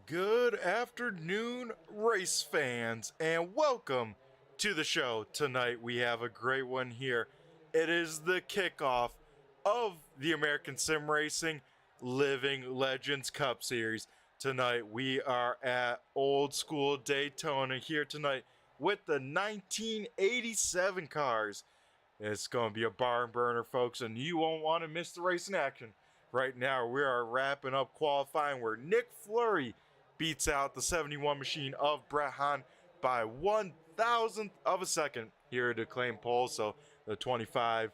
Good afternoon, race fans, and welcome to the show. Tonight we have a great one here. It is the kickoff of the American Sim Racing Living Legends Cup Series. Tonight we are at Old School Daytona here tonight with the 1987 cars. It's going to be a barn burner, folks, and you won't want to miss the race in action. Right now, we are wrapping up qualifying where Nick Fleury beats out the 71 machine of Brett Hahn by 1,000th of a second here at Acclaim Pole. So the 25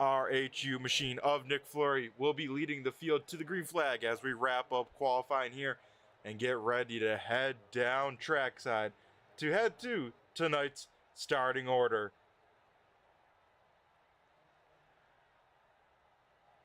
RHU machine of Nick Fleury will be leading the field to the green flag as we wrap up qualifying here and get ready to head down trackside to head to tonight's starting order.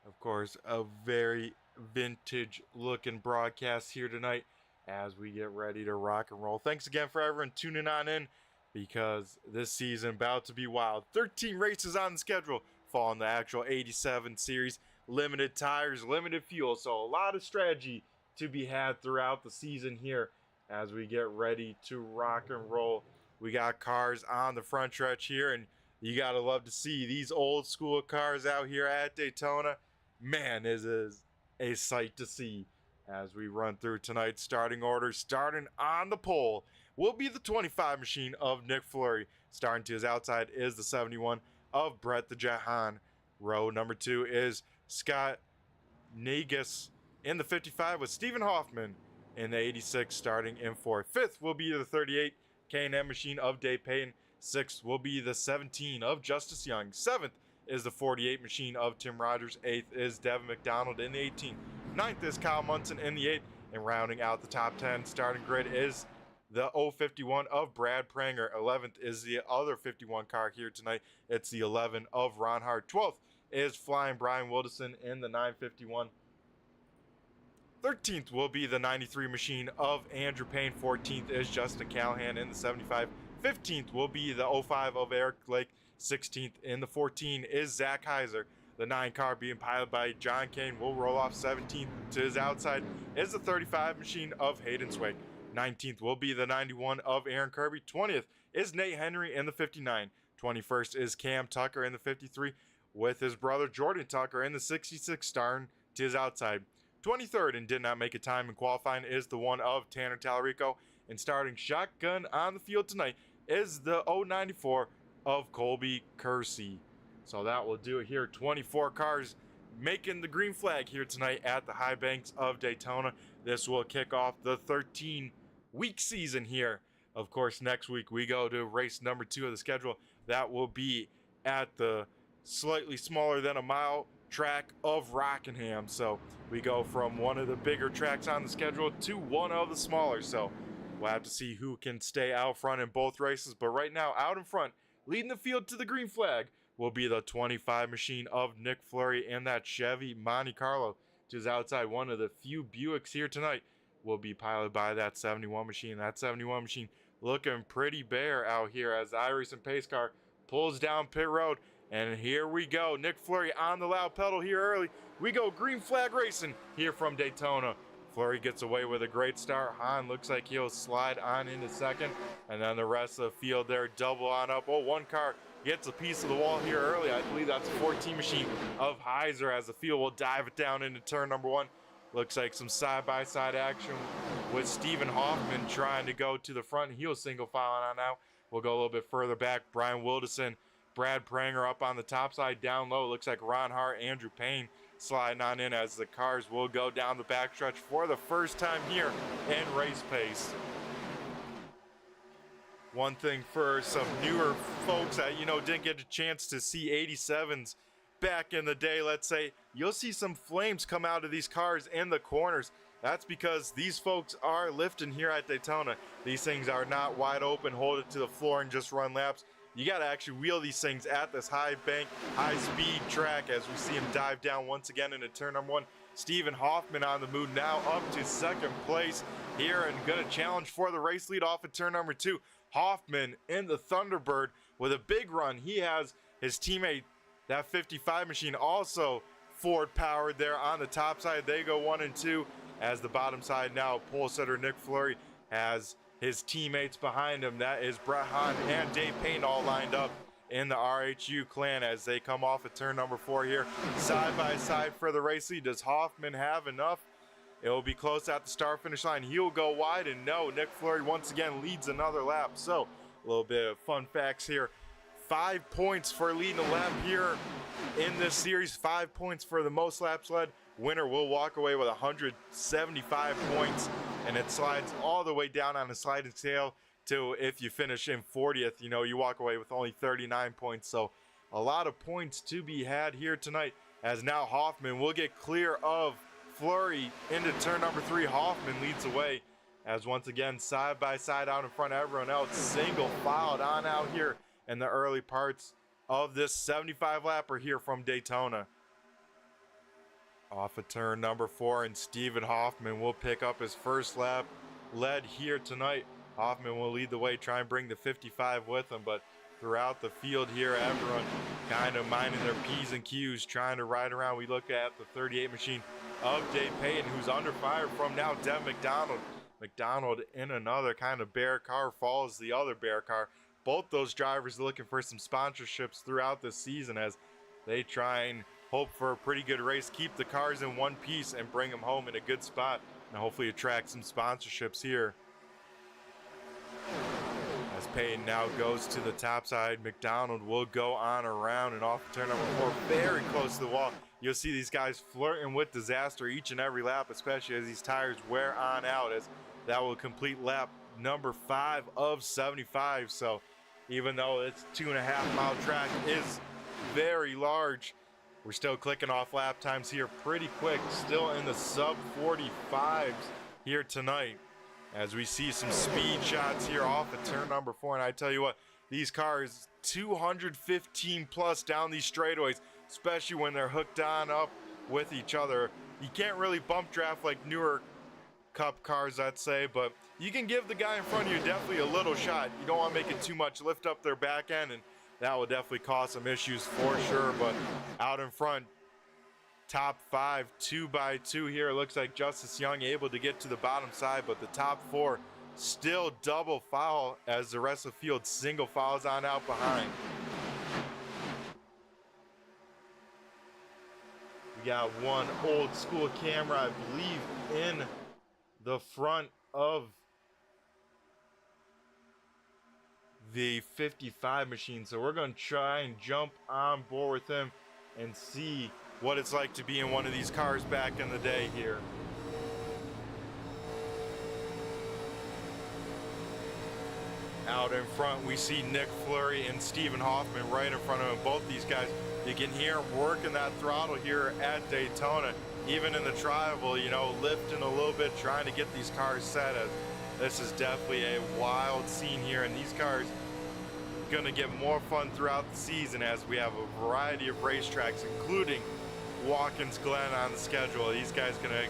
Of course, a very vintage looking broadcast here tonight as we get ready to rock and roll. Thanks again for everyone tuning on in because this season about to be wild. 13 races on the schedule following the actual 87 series. Limited tires, limited fuel, so a lot of strategy to be had throughout the season here as we get ready to rock and roll. We got cars on the front stretch here, and you gotta love to see these old school cars out here at Daytona. Man, this is a sight to see as we run through tonight's starting order. Starting on the pole will be the 25 machine of Nick Fleury. Starting to his outside is the 71 of Brett the Jet Hahn. Row number 2 is Scott Negus in the 55 with Stephen Hoffman in the 86 starting in 4th. 5th will be the 38 K&M machine of Dave Payton. 6th will be the 17 of Justice Young. 7th is the 48 machine of Tim Rogers. 8th is Devin McDonald in the 18. 9th is Kyle Munson in the 8th. And rounding out the top 10 starting grid is the 051 of Brad Pranger. 11th is the other 51 car here tonight. It's the 11 of Ron Hart. 12th is Flying Brian Wilderson in the 951. 13th will be the 93 machine of Andrew Payne. 14th is Justin Callahan in the 75. 15th will be the 05 of Eric Lake. 16th in the 14 is Zach Heiser. The 9 car being piloted by John Kane will roll off. 17th to his outside is the 35 machine of Hayden Swig. 19th will be the 91 of Aaron Kirby. 20th is Nate Henry in the 59. 21st is Cam Tucker in the 53 with his brother Jordan Tucker in the 66 starting to his outside. 23rd and did not make a time in qualifying is the one of Tanner Tallarico. And starting shotgun on the field tonight is the 094 of Colby Kersey. So that will do it here. 24 cars making the green flag here tonight at the high banks of Daytona. This will kick off the 13-week season here. Of course, next week we go to race number 2 of the schedule. That will be at the slightly smaller than a mile track of Rockingham. So we go from one of the bigger tracks on the schedule to one of the smaller. So we'll have to see who can stay out front in both races. But right now, out in front, leading the field to the green flag, will be the 25 machine of Nick Fleury and that Chevy Monte Carlo. To his outside, one of the few Buicks here tonight will be piloted by that 71 machine. That 71 machine looking pretty bare out here as the iRacing pace car pulls down pit road. And here we go. Nick Fleury on the loud pedal here early. We go green flag racing here from Daytona. Fleury gets away with a great start. Hahn looks like he'll slide on into second. And then the rest of the field there double on up. Oh, one car gets a piece of the wall here early. I believe that's a 14 machine of Heiser as the field will dive it down into turn number 1. Looks like some side-by-side action with Stephen Hoffman trying to go to the front. He'll single file on out. We'll go a little bit further back. Brian Wilderson, Brad Pranger up on the top side. Down low, looks like Ron Hart, Andrew Payne sliding on in as the cars will go down the backstretch for the first time here in race pace. One thing for some newer folks that, didn't get a chance to see 87s back in the day, let's say, you'll see some flames come out of these cars in the corners. That's because these folks are lifting here at Daytona. These things are not wide open, hold it to the floor and just run laps. You got to actually wheel these things at this high bank, high speed track as we see him dive down once again into turn number 1. Stephen Hoffman on the move now up to second place here and going to challenge for the race lead off at turn number 2. Hoffman in the Thunderbird with a big run. He has his teammate, that 55 machine, also Ford powered there on the top side. They go 1 and 2 as the bottom side now, pole setter Nick Fleury has his teammates behind him. That is Brett Hahn and Dave Payne all lined up in the RHU clan as they come off at turn number 4 here. Side by side for the race lead. Does Hoffman have enough? It will be close at the start finish line. He'll go wide, and no, Nick Fleury once again leads another lap. So a little bit of fun facts here. 5 points for leading a lap here in this series. 5 points for the most laps led. Winner will walk away with 175 points, and it slides all the way down on a sliding scale to if you finish in 40th, you know, you walk away with only 39 points. So a lot of points to be had here tonight, as now Hoffman will get clear of Fleury into turn number 3. Hoffman leads the way as once again side by side out in front of everyone else, single filed on out here in the early parts of this 75 lapper here from Daytona. Off of turn number 4, and Stephen Hoffman will pick up his first lap led here tonight. Hoffman will lead the way, try and bring the 55 with him, but throughout the field here, everyone kind of minding their P's and Q's, trying to ride around. We look at the 38 machine of Dave Payton, who's under fire from now Dev McDonald. McDonald in another kind of bear car, follows the other bear car. Both those drivers looking for some sponsorships throughout this season as they try and hope for a pretty good race, keep the cars in one piece and bring them home in a good spot, and hopefully attract some sponsorships here. As Payton now goes to the top side, McDonald will go on around and off turn number 4, very close to the wall. You'll see these guys flirting with disaster each and every lap, especially as these tires wear on out, as that will complete lap number 5 of 75. So even though it's 2.5 mile track is very large, we're still clicking off lap times here pretty quick, still in the sub 45s here tonight, as we see some speed shots here off of turn number 4. And I tell you what, these cars 215 plus down these straightaways, especially when they're hooked on up with each other. You can't really bump draft like newer Cup cars, I'd say, but you can give the guy in front of you definitely a little shot. You don't want to make it too much, lift up their back end, and that will definitely cause some issues for sure. But out in front, top 5, 2x2 here. It looks like Justice Young able to get to the bottom side, but the top 4 still double foul as the rest of the field single fouls on out behind. We got one old school camera, I believe, in the front of the 55 machine, so we're going to try and jump on board with him and see what it's like to be in one of these cars back in the day here. Out in front, we see Nick Fleury and Stephen Hoffman right in front of him. Both these guys, you can hear them working that throttle here at Daytona, even in the tribal, you know, lifting a little bit, trying to get these cars set. This is definitely a wild scene here, and these cars going to get more fun throughout the season as we have a variety of racetracks, including Watkins Glen on the schedule. These guys going to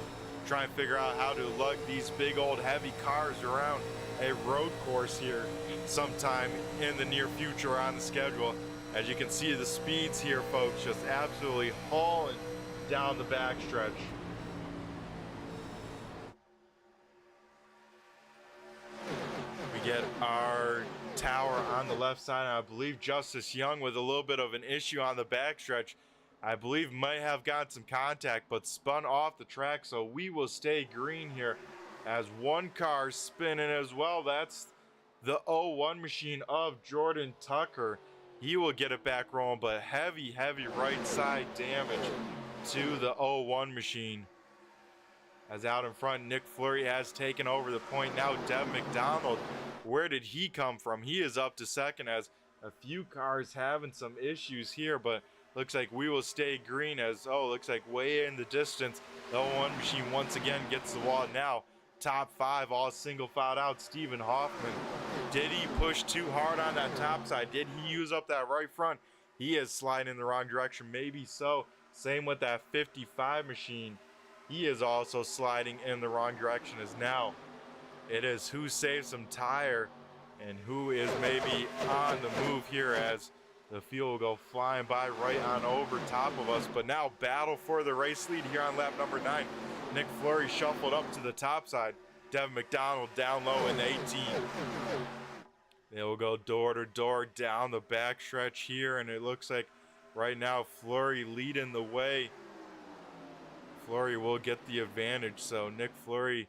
try and figure out how to lug these big old heavy cars around a road course here sometime in the near future on the schedule. As you can see, the speeds here, folks, just absolutely hauling down the backstretch. We get our tower on the left side, and I believe Justice Young with a little bit of an issue on the backstretch, I believe might have gotten some contact but spun off the track, so we will stay green here as one car spinning as well. That's the 01 machine of Jordan Tucker. He will get it back rolling, but heavy right side damage to the 01 machine. As out in front, Nick Fleury has taken over the point. Now Dev McDonald, where did he come from? He is up to second as a few cars having some issues here, but looks like we will stay green as, looks like way in the distance, the 01 machine once again gets the wall. Now top 5 all single filed out. Stephen Hoffman, did he push too hard on that top side? Did he use up that right front? He is sliding in the wrong direction, maybe so. Same with that 55 machine. He is also sliding in the wrong direction, as now it is who saves some tire and who is maybe on the move here, as The field will go flying by right on over top of us, but now battle for the race lead here on lap number 9. Nick Fleury shuffled up to the top side. Devin McDonald down low in the 18. They will go door to door down the backstretch here, and it looks like right now Fleury leading the way. Fleury will get the advantage, so Nick Fleury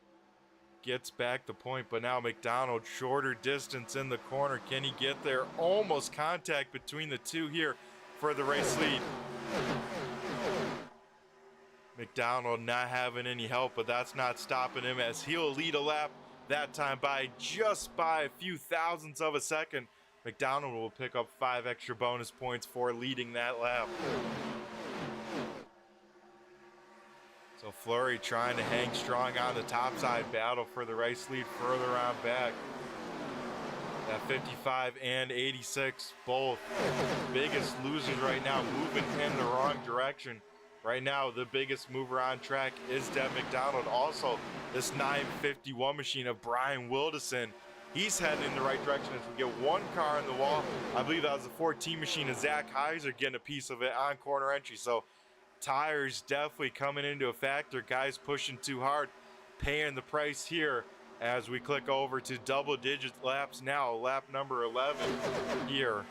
gets back the point, but now McDonald shorter distance in the corner. Can he get there? Almost contact between the two here for the race lead. McDonald not having any help, but that's not stopping him as he'll lead a lap that time by just by a few thousandths of a second. McDonald will pick up 5 extra bonus points for leading that lap. So Fleury trying to hang strong on the top side, battle for the race lead further on back. At 55 and 86, both biggest losers right now, moving in the wrong direction. Right now, the biggest mover on track is Dev McDonald. Also, this 951 machine of Brian Wildison, he's heading in the right direction as we get one car on the wall. I believe that was the 14 machine of Zach Heiser getting a piece of it on corner entry. So tires definitely coming into a factor. Guys pushing too hard, paying the price here as we click over to double digit laps now. Lap number 11 here.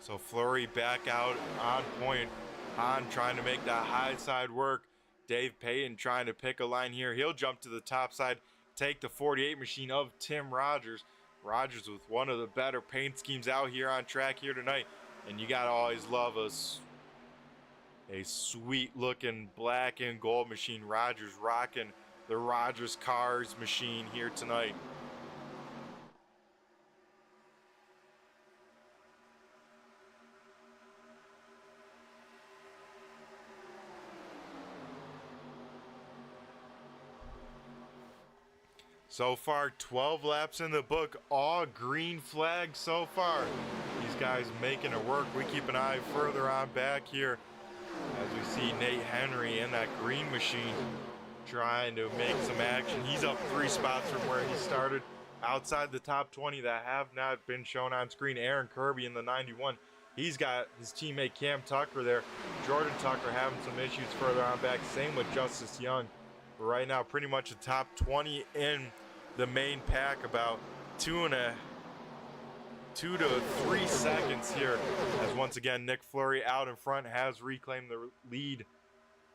So Fleury back out on point, on trying to make that high side work. Dave Payton trying to pick a line here. He'll jump to the top side, take the 48 machine of Tim Rogers. Rogers with one of the better paint schemes out here on track here tonight. And you gotta always love a sweet looking black and gold machine. Rogers rocking the Rogers Cars machine here tonight. So far, 12 laps in the book, all green flags so far. These guys making it work. We keep an eye further on back here as we see Nate Henry in that green machine trying to make some action. He's up 3 spots from where he started, outside the top 20 that have not been shown on screen. Aaron Kirby in the 91. He's got his teammate Cam Tucker there. Jordan Tucker having some issues further on back. Same with Justice Young. But right now, pretty much the top 20 in the main pack, about 2 to 3 seconds here, as once again Nick Fleury out in front has reclaimed the lead.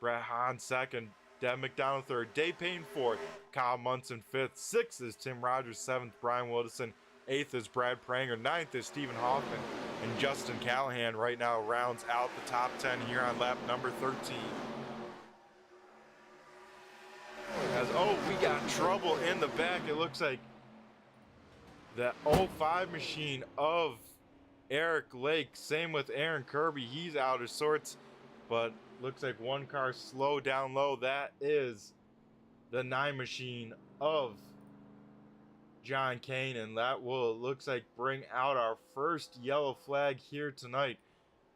Brett Hahn second, Dev McDonald third, Dave Payne fourth, Kyle Munson fifth, sixth is Tim Rogers, seventh Brian Wildison, eighth is Brad Pranger, ninth is Stephen Hoffman, and Justin Callahan right now rounds out the top 10 here on lap number 13. As, oh, we got trouble in the back. It looks like the 05 machine of Eric Lake. Same with Aaron Kirby. He's out of sorts, but looks like one car slow down low. That is the 9 machine of John Kane, and that will, looks like, bring out our first yellow flag here tonight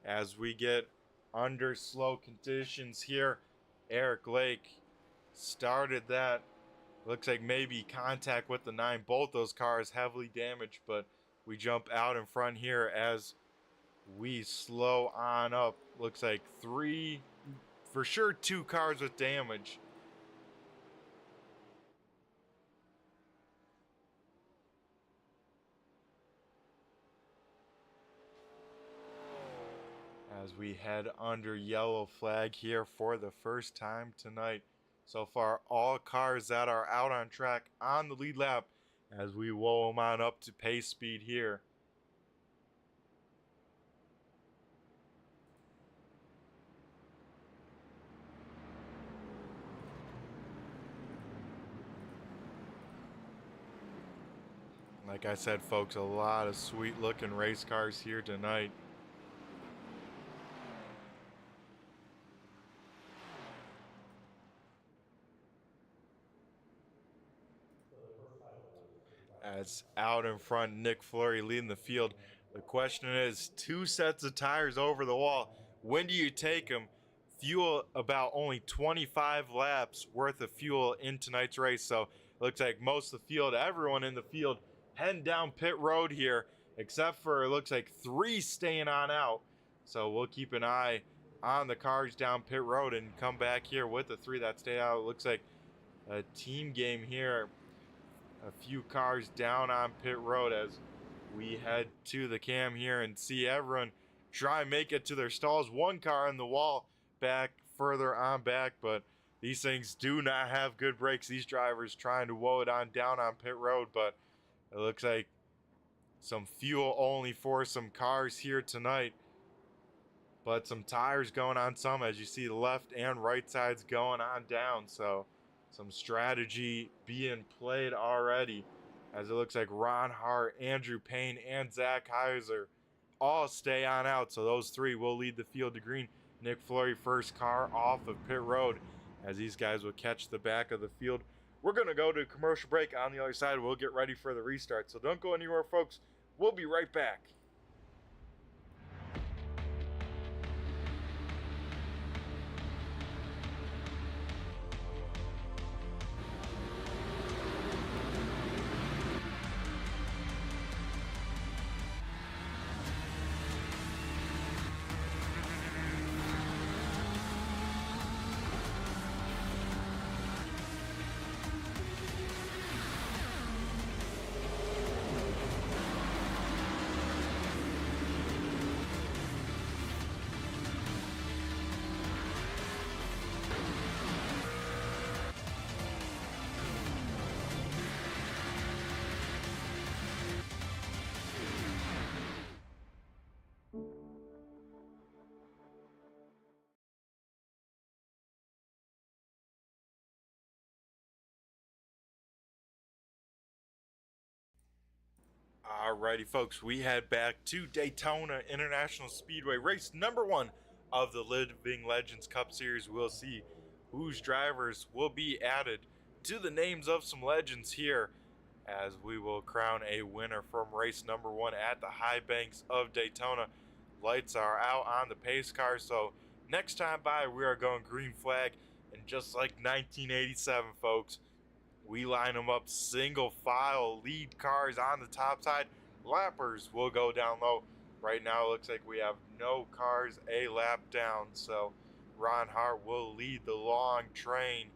as we get under slow conditions here. Eric Lake started that. Looks like maybe contact with the 9. Both those cars heavily damaged, but we jump out in front here as we slow on up. Looks like 3, for sure 2 cars with damage. As we head under yellow flag here for the first time tonight. So far, all cars that are out on track on the lead lap as we woe them on up to pace speed here. Like I said, folks, a lot of sweet looking race cars here tonight. As out in front, Nick Fleury leading the field. The question is, 2 sets of tires over the wall. When do you take them? Fuel about only 25 laps worth of fuel in tonight's race. So it looks like most of the field, everyone in the field, heading down pit road here, except for it looks like 3 staying on out. So we'll keep an eye on the cars down pit road and come back here with the 3 that stay out. It looks like a team game here. A few cars down on pit road as we head to the cam here and see everyone try and make it to their stalls. One car on the wall back further on back, but these things do not have good brakes. These drivers trying to woe it on down on pit road, but it looks like some fuel only for some cars here tonight, but some tires going on some, as you see the left and right sides going on down. So some strategy being played already, as it looks like Ron Hart, Andrew Payne, and Zach Heiser all stay on out. So those 3 will lead the field to green. Nick Flory first car off of pit road, as these guys will catch the back of the field. We're going to go to a commercial break. On the other side, we'll get ready for the restart. So don't go anywhere, folks. We'll be right back. Alrighty, folks, we head back to Daytona International Speedway, race number 1 of the Living Legends Cup Series. We'll see whose drivers will be added to the names of some legends here, as we will crown a winner from race number 1 at the high banks of Daytona. Lights are out on the pace car, so next time by we are going green flag, and just like 1987, folks, we line them up single file, lead cars on the top side. Lappers will go down low. Right now it looks like we have no cars a lap down, so Ron Hart will lead the long train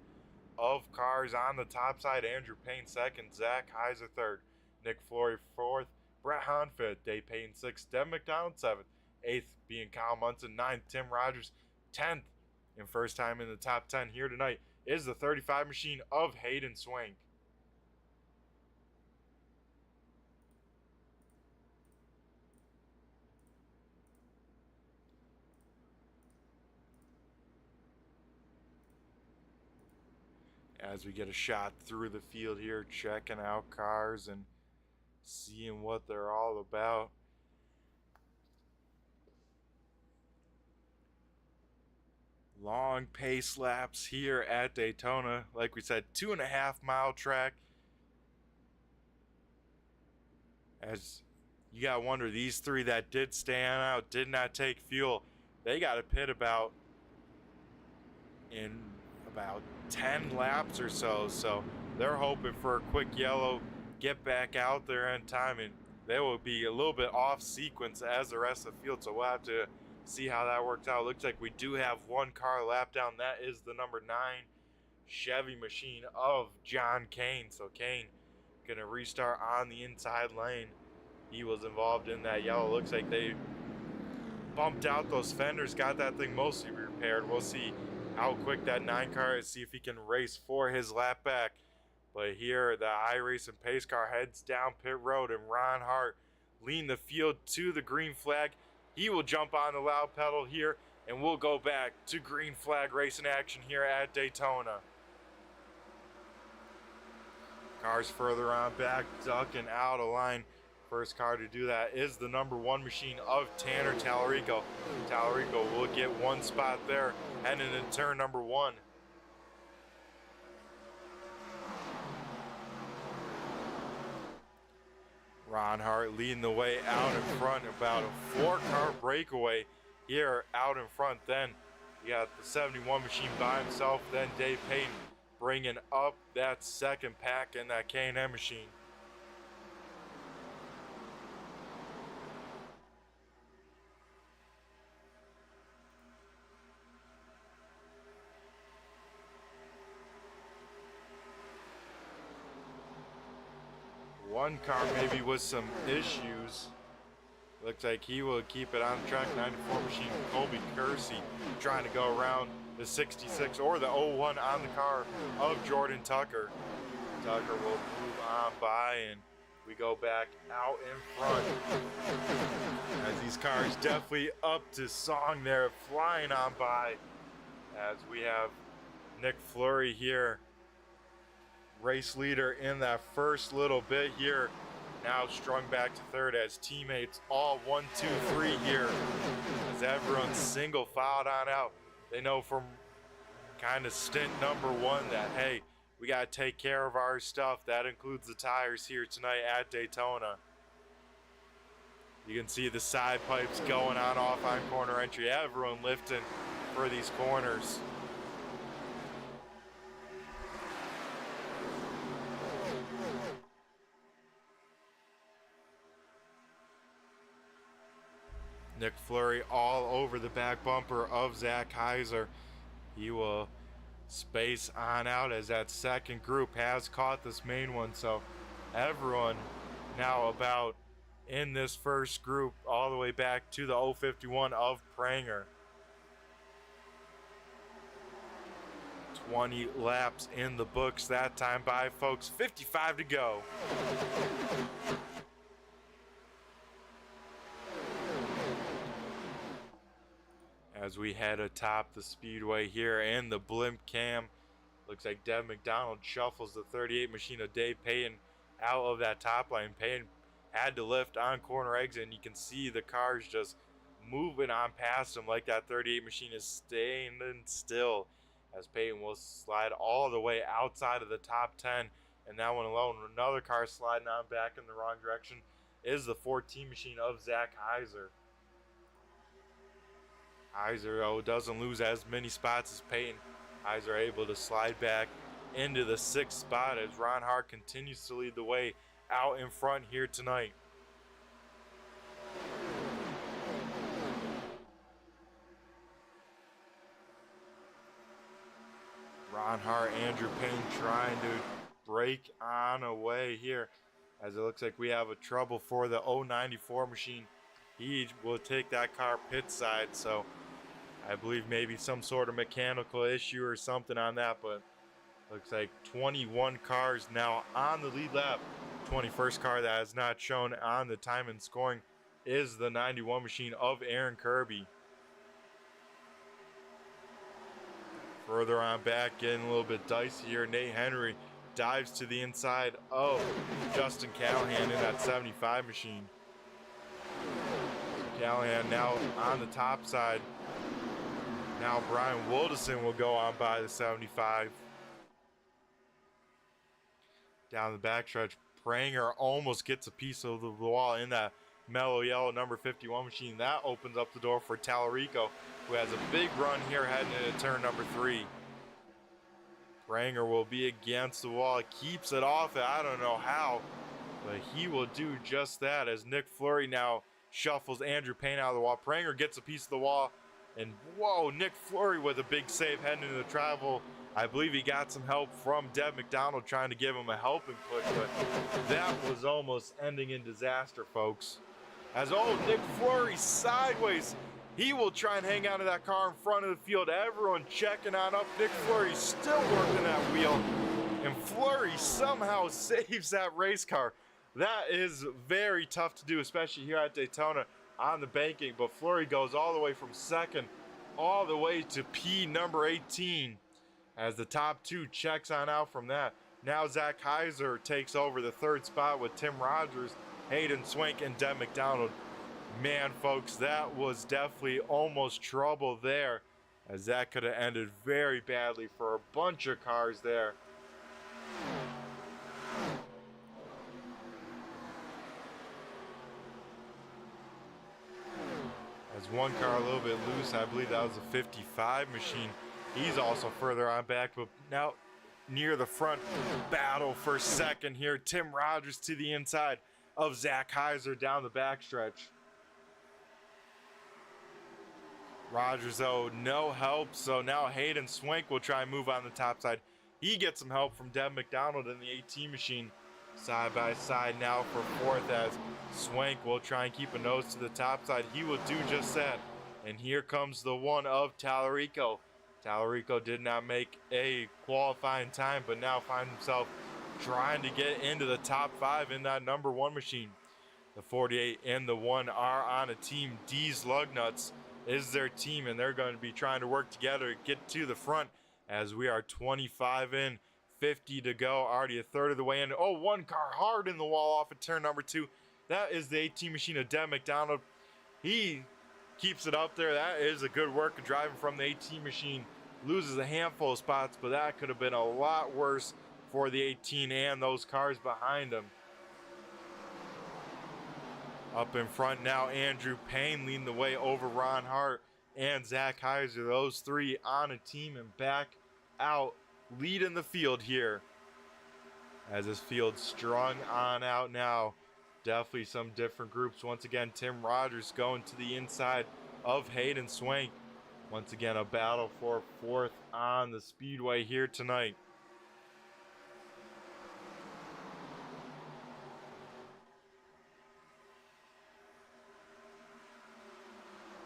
of cars on the top side. Andrew Payne second, Zach Heiser third, Nick Flory fourth, Brett Hahn fifth, Dave Payne sixth, Devin McDonald seventh, eighth being Kyle Munson, ninth Tim Rogers, 10th, and first time in the top 10 here tonight is the 35 machine of Hayden Swank. As we get a shot through the field here, checking out cars and seeing what they're all about. Long pace laps here at Daytona. Like we said, 2.5 mile track. As you gotta wonder, these 3 that did stand out, did not take fuel, they got to pit about 10 laps or so. So they're hoping for a quick yellow, get back out there in time, and they will be a little bit off sequence as the rest of the field. So we'll have to see how that works out. Looks like we do have one car lap down. That is the number 9 Chevy machine of John Kane. So Kane gonna restart on the inside lane. He was involved in that yellow. Looks like they bumped out those fenders, got that thing mostly repaired. We'll see how quick that 9 car is, see if he can race for his lap back. But here the iRacing pace car heads down pit road, and Ron Hart leading the field to the green flag. He will jump on the loud pedal here, and we'll go back to green flag racing action here at Daytona. Cars further on back, ducking out of line. First car to do that is the number 1 machine of Tanner Tallarico. Tallarico will get one spot there, heading into turn number 1. Ron Hart leading the way out in front, about a 4-car breakaway here out in front. Then you got the 71 machine by himself, then Dave Payton bringing up that second pack in that K&M machine. One car maybe with some issues. Looks like he will keep it on track. 94 machine Colby Kersey trying to go around the 66 or the 01 on the car of Jordan Tucker. Tucker will move on by, and we go back out in front. As these cars definitely up to song there, flying on by. As we have Nick Fleury here, race leader in that first little bit here. Now strung back to third as teammates all 1, 2, 3 here. As everyone's single filed on out. They know from kind of stint number 1 that, hey, we got to take care of our stuff. That includes the tires here tonight at Daytona. You can see the side pipes going off on corner entry. Everyone lifting for these corners. Nick Fleury all over the back bumper of Zach Heiser. He will space on out as that second group has caught this main one. So everyone now about in this first group all the way back to the 051 of Pranger. 20 laps in the books that time by, folks. 55 to go. As we head atop the speedway here and the blimp cam, looks like Dev McDonald shuffles the 38 machine of Dave Payton out of that top line. Payton had to lift on corner exit, and you can see the cars just moving on past him like that 38 machine is staying still, as Payton will slide all the way outside of the top 10. And that one alone, another car sliding on back in the wrong direction, is the 14 machine of Zach Heiser. Heiser, though, doesn't lose as many spots as Payton. Heiser able to slide back into the 6th spot as Ron Hart continues to lead the way out in front here tonight. Ron Hart, Andrew Payne trying to break on away here, as it looks like we have a trouble for the 094 machine. He will take that car pit side, so I believe maybe some sort of mechanical issue or something on that, but looks like 21 cars now on the lead lap. 21st car that has not shown on the time and scoring is the 91 machine of Aaron Kirby. Further on back, getting a little bit dicey here. Nate Henry dives to the inside of Justin Callahan in that 75 machine. Callahan now on the top side. Now Brian Wilderson will go on by the 75. Down the backstretch, Pranger almost gets a piece of the wall in that mellow yellow number 51 machine. That opens up the door for Tallarico, who has a big run here heading into turn number 3. Pranger will be against the wall, keeps it off. I don't know how, but he will do just that as Nick Fleury now shuffles Andrew Payne out of the wall. Pranger gets a piece of the wall, and whoa, Nick Fleury with a big save heading into the travel. I believe he got some help from Dev McDonald trying to give him a helping push, but that was almost ending in disaster, folks. As Nick Fleury sideways, he will try and hang on to that car in front of the field. Everyone checking on up. Nick Fleury still working that wheel, and Fleury somehow saves that race car. That is very tough to do, especially here at Daytona on the banking, but Fleury goes all the way from second all the way to P number 18 as the top 2 checks on out from that. Now Zach Heiser takes over the 3rd spot with Tim Rogers, Hayden Swank, and Dev McDonald. Man, folks, that was definitely almost trouble there, as that could have ended very badly for a bunch of cars there. As one car a little bit loose, I believe that was a 55 machine. He's also further on back, but now near the front battle for second here. Tim Rogers to the inside of Zach Heiser down the backstretch. Rogers, though, no help, so now Hayden Swank will try and move on the top side. He gets some help from Dev McDonald in the 18 machine. side by side now for fourth, as Swank will try and keep a nose to the top side. He will do just that. And here comes the one of Tallarico. Tallarico did not make a qualifying time, but now finds himself trying to get into the top 5 in that number 1 machine. The 48 and the 1 are on a team. D's Lugnuts is their team, and they're going to be trying to work together to get to the front, as we are 25 in, 50 to go, already a third of the way in. Oh, one car hard in the wall off of turn number 2. That is the 18 machine of Deb McDonald. He keeps it up there. That is a good work of driving from the 18 machine. Loses a handful of spots, but that could have been a lot worse for the 18 and those cars behind him. Up in front now, Andrew Payne leading the way over Ron Hart and Zach Heiser. Those three on a team and back out, leading the field here. As this field strung on out now. Definitely some different groups. Once again, Tim Rogers going to the inside of Hayden Swank. Once again, a battle for fourth on the speedway here tonight.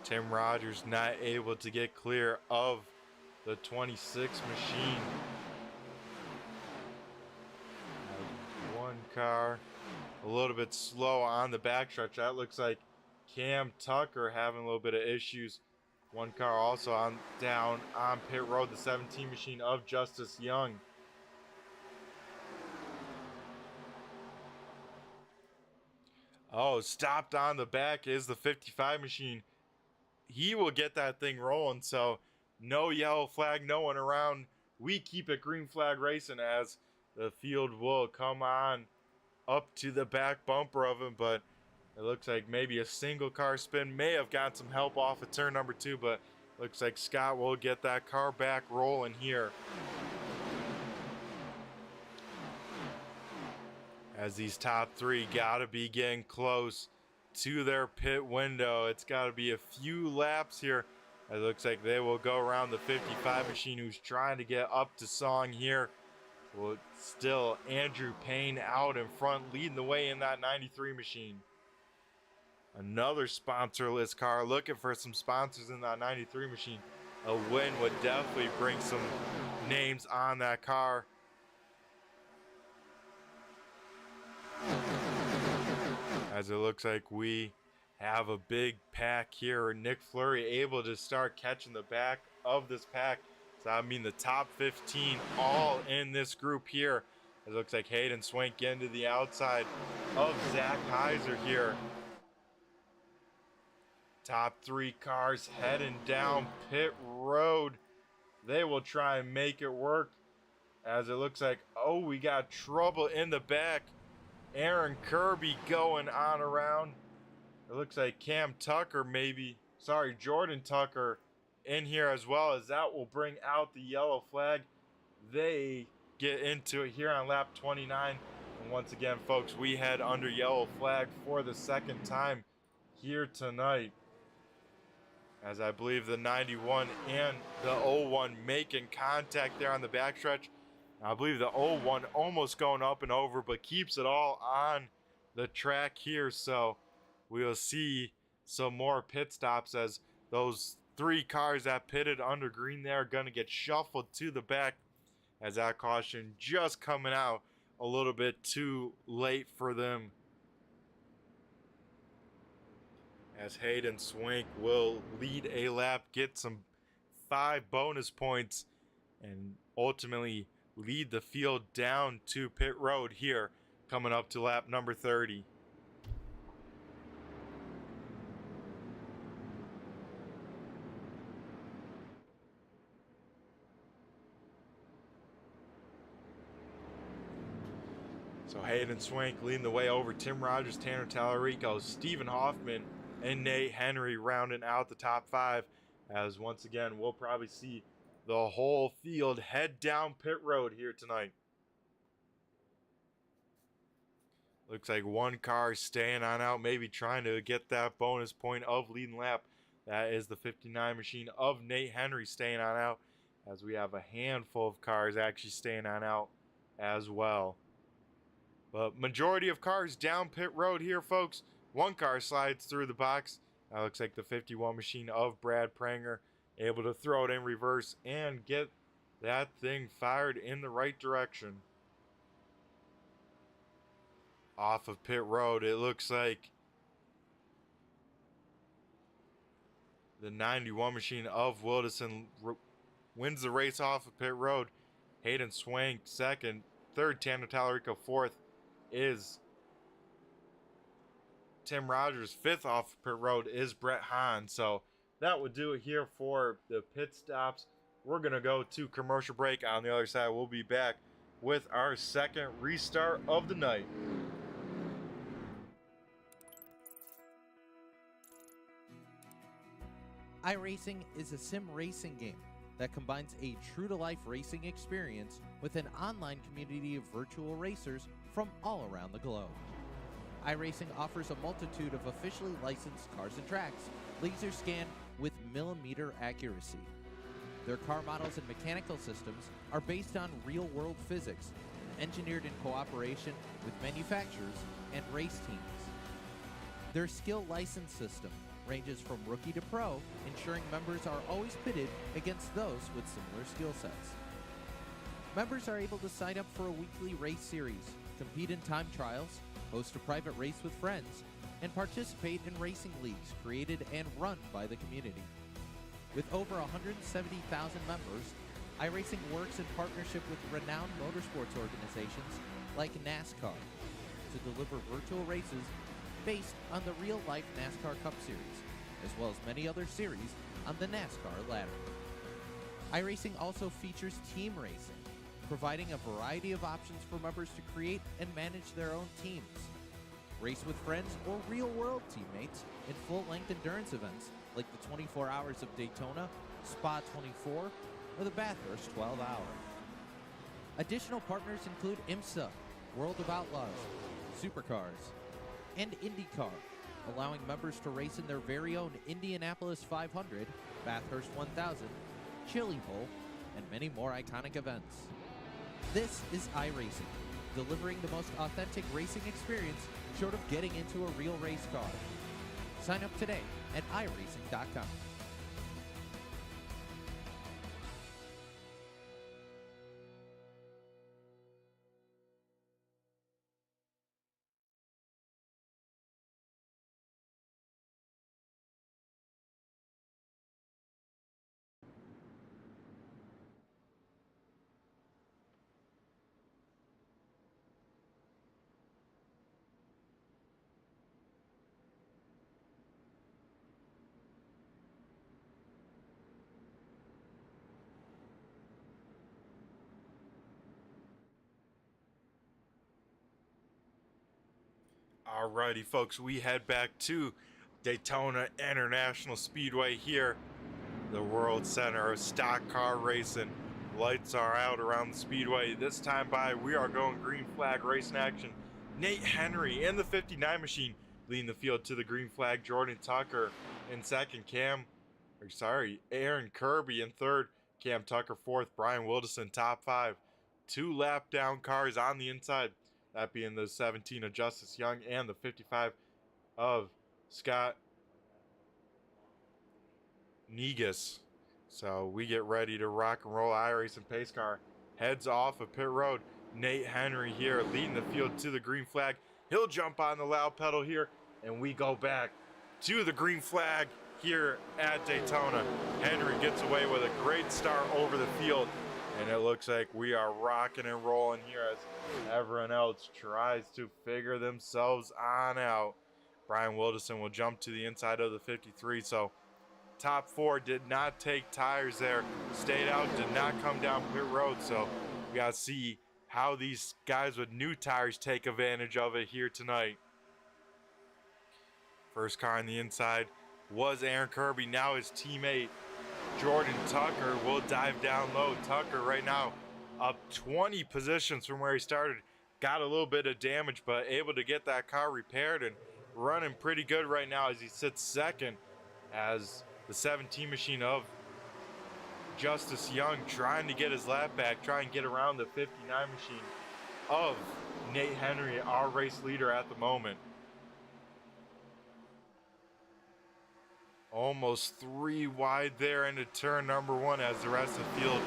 Tim Rogers not able to get clear of the 26 machine. One car a little bit slow on the backstretch. That looks like Cam Tucker having a little bit of issues. One car also on down on pit road, the 17 machine of Justice Young. Oh, stopped on the back is the 55 machine. He will get that thing rolling, so no yellow flag, no one around. We keep it green flag racing, as the field will come on up to the back bumper of him, but it looks like maybe a single car spin may have got some help off of turn number 2, but looks like Scott will get that car back rolling here. As these top three gotta be getting close to their pit window. It's got to be a few laps here. It looks like they will go around the 55 machine, who's trying to get up to song here. Well, still Andrew Payne out in front, leading the way in that 93 machine. Another sponsorless car, looking for some sponsors in that 93 machine. A win would definitely bring some names on that car. As it looks like we have a big pack here. Nick Fleury able to start catching the back of this pack. So I mean the top 15 all in this group here. It looks like Hayden Swank getting to the outside of Zach Heiser here. Top three cars heading down pit road. They will try and make it work. As it looks like, oh, we got trouble in the back. Aaron Kirby going on around. It looks like Cam Tucker Jordan Tucker in here as well, as that will bring out the yellow flag. They get into it here on lap 29. And once again, folks, we head under yellow flag for the second time here tonight. As I believe the 91 and the 01 making contact there on the backstretch. I believe the 01 almost going up and over, but keeps it all on the track here. So we'll see some more pit stops, as those three cars that pitted under green there are going to get shuffled to the back, as that caution just coming out a little bit too late for them. As Hayden Swank will lead a lap, get some 5 bonus points, and ultimately lead the field down to pit road here, coming up to lap number 30. So Hayden Swank leading the way over Tim Rogers, Tanner Tallarico, Stephen Hoffman, and Nate Henry rounding out the top 5, as once again we'll probably see the whole field head down pit road here tonight. Looks like one car staying on out, maybe trying to get that bonus point of leading lap. That is the 59 machine of Nate Henry staying on out, as we have a handful of cars actually staying on out as well. But majority of cars down pit road here, folks. One car slides through the box. That looks like the 51 machine of Brad Pranger, able to throw it in reverse and get that thing fired in the right direction. Off of pit road, it looks like the 91 machine of Wilderson wins the race off of pit road. Hayden Swank second, third Tanner Tallarico, fourth is Tim Rogers, fifth off pit road is Brett Hahn. So that would do it here for the pit stops. We're going to go to commercial break. On the other side, we'll be back with our second restart of the night. iRacing is a sim racing game that combines a true-to-life racing experience with an online community of virtual racers from all around the globe. iRacing offers a multitude of officially licensed cars and tracks, laser scanned with millimeter accuracy. Their car models and mechanical systems are based on real-world physics, engineered in cooperation with manufacturers and race teams. Their skill license system ranges from rookie to pro, ensuring members are always pitted against those with similar skill sets. Members are able to sign up for a weekly race series, compete in time trials, host a private race with friends, and participate in racing leagues created and run by the community. With over 170,000 members, iRacing works in partnership with renowned motorsports organizations like NASCAR to deliver virtual races based on the real-life NASCAR Cup Series, as well as many other series on the NASCAR ladder. iRacing also features team racing, providing a variety of options for members to create and manage their own teams. Race with friends or real-world teammates in full-length endurance events like the 24 Hours of Daytona, Spa 24, or the Bathurst 12 Hour. Additional partners include IMSA, World of Outlaws, Supercars, and IndyCar, allowing members to race in their very own Indianapolis 500, Bathurst 1000, Chili Bowl, and many more iconic events. This is iRacing, delivering the most authentic racing experience short of getting into a real race car. Sign up today at iRacing.com. Alrighty, folks, we head back to Daytona International Speedway here, the world center of stock car racing. Lights are out around the speedway. This time by, we are going green flag racing action. Nate Henry in the 59 machine leading the field to the green flag. Jordan Tucker in second. Aaron Kirby in third. Cam Tucker fourth. Brian Wilderson top five. 2 lap down cars on the inside. That being the 17 of Justice Young and the 55 of Scott Negus. So we get ready to rock and roll. iRacing pace car heads off of pit road. Nate Henry here leading the field to the green flag. He'll jump on the loud pedal here, and we go back to the green flag here at Daytona. Henry gets away with a great start over the field, and it looks like we are rocking and rolling here as everyone else tries to figure themselves on out. Brian Wilderson will jump to the inside of the 53. So top 4 did not take tires there. Stayed out, did not come down pit road. So we got to see how these guys with new tires take advantage of it here tonight. First car on the inside was Aaron Kirby. Now his teammate Jordan Tucker will dive down low. Tucker right now up 20 positions from where he started. Got a little bit of damage, but able to get that car repaired and running pretty good right now as he sits second, as the 17 machine of Justice Young trying to get his lap back, trying to get around the 59 machine of Nate Henry, our race leader at the moment. Almost 3 wide there into turn number 1 as the rest of the field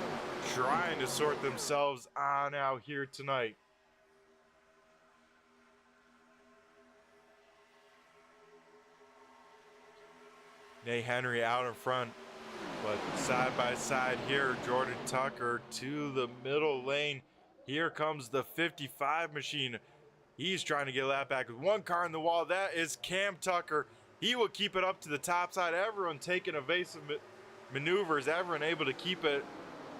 trying to sort themselves on out here tonight. Nate Henry out in front, but side by side here, Jordan Tucker to the middle lane. Here comes the 55 machine. He's trying to get a lap back with one car in the wall. That is Cam Tucker. He will keep it up to the top side. Everyone taking evasive maneuvers. Everyone able to keep it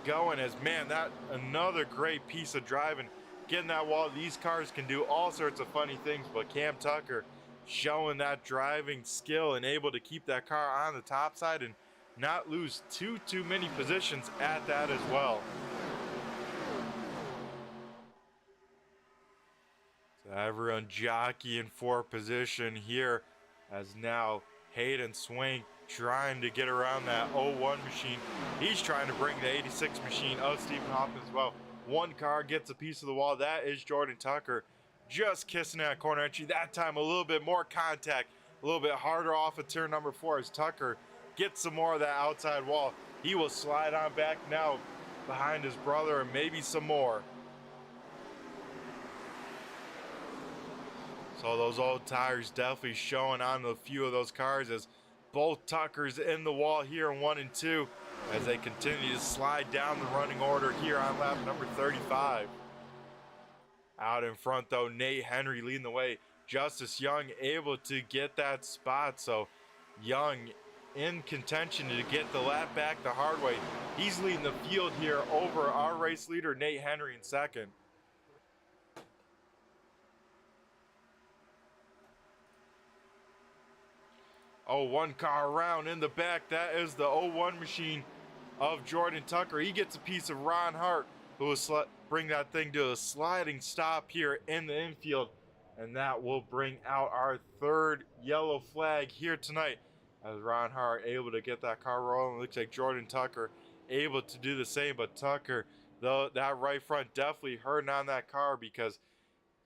going as, man, that another great piece of driving. Getting that wall. These cars can do all sorts of funny things, but Cam Tucker showing that driving skill and able to keep that car on the top side and not lose too many positions at that as well. So everyone jockeying for position here as now Hayden Swank trying to get around that 01 machine. He's trying to bring the 86 machine of Stephen Hoffman as well. One car gets a piece of the wall. That is Jordan Tucker just kissing that corner entry. That time a little bit more contact, a little bit harder off of turn number 4 as Tucker gets some more of that outside wall. He will slide on back now behind his brother and maybe some more. So those old tires definitely showing on a few of those cars as both Tuckers in the wall here in 1 and 2 as they continue to slide down the running order here on lap number 35. Out in front though, Nate Henry leading the way. Justice Young able to get that spot. So Young in contention to get the lap back the hard way. He's leading the field here over our race leader, Nate Henry, in second. Oh, one car around in the back. That is the 01 machine of Jordan Tucker. He gets a piece of Ron Hart, who will bring that thing to a sliding stop here in the infield. And that will bring out our third yellow flag here tonight as Ron Hart able to get that car rolling. Looks like Jordan Tucker able to do the same, but Tucker, though, that right front definitely hurting on that car because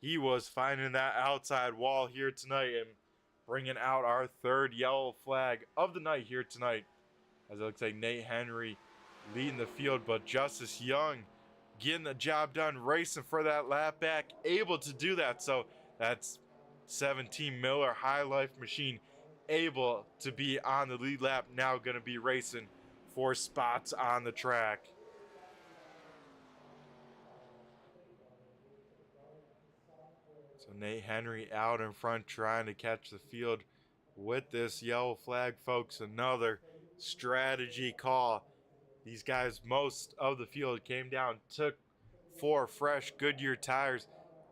he was finding that outside wall here tonight and bringing out our third yellow flag of the night here tonight as it looks like Nate Henry leading the field, but Justice Young getting the job done, racing for that lap back, able to do that. So that's 17 Miller High Life machine able to be on the lead lap, now going to be racing for spots on the track. So Nate Henry out in front trying to catch the field with this yellow flag, folks. Another strategy call. These guys, most of the field came down, took 4 fresh Goodyear tires.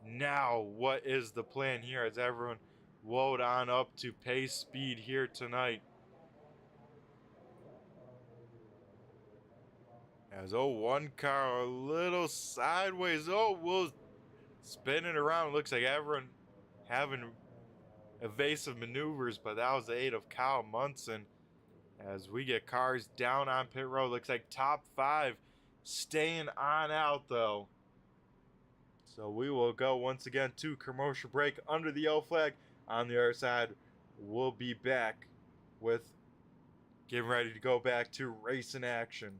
Now what is the plan here as everyone load on up to pace speed here tonight? As one car a little sideways. We'll spin it around. Looks like everyone having evasive maneuvers, but that was the 8 of Kyle Munson. As we get cars down on pit road. Looks like top 5 staying on out though. So we will go once again to commercial break under the yellow flag. On the other side, we'll be back with getting ready to go back to racing action.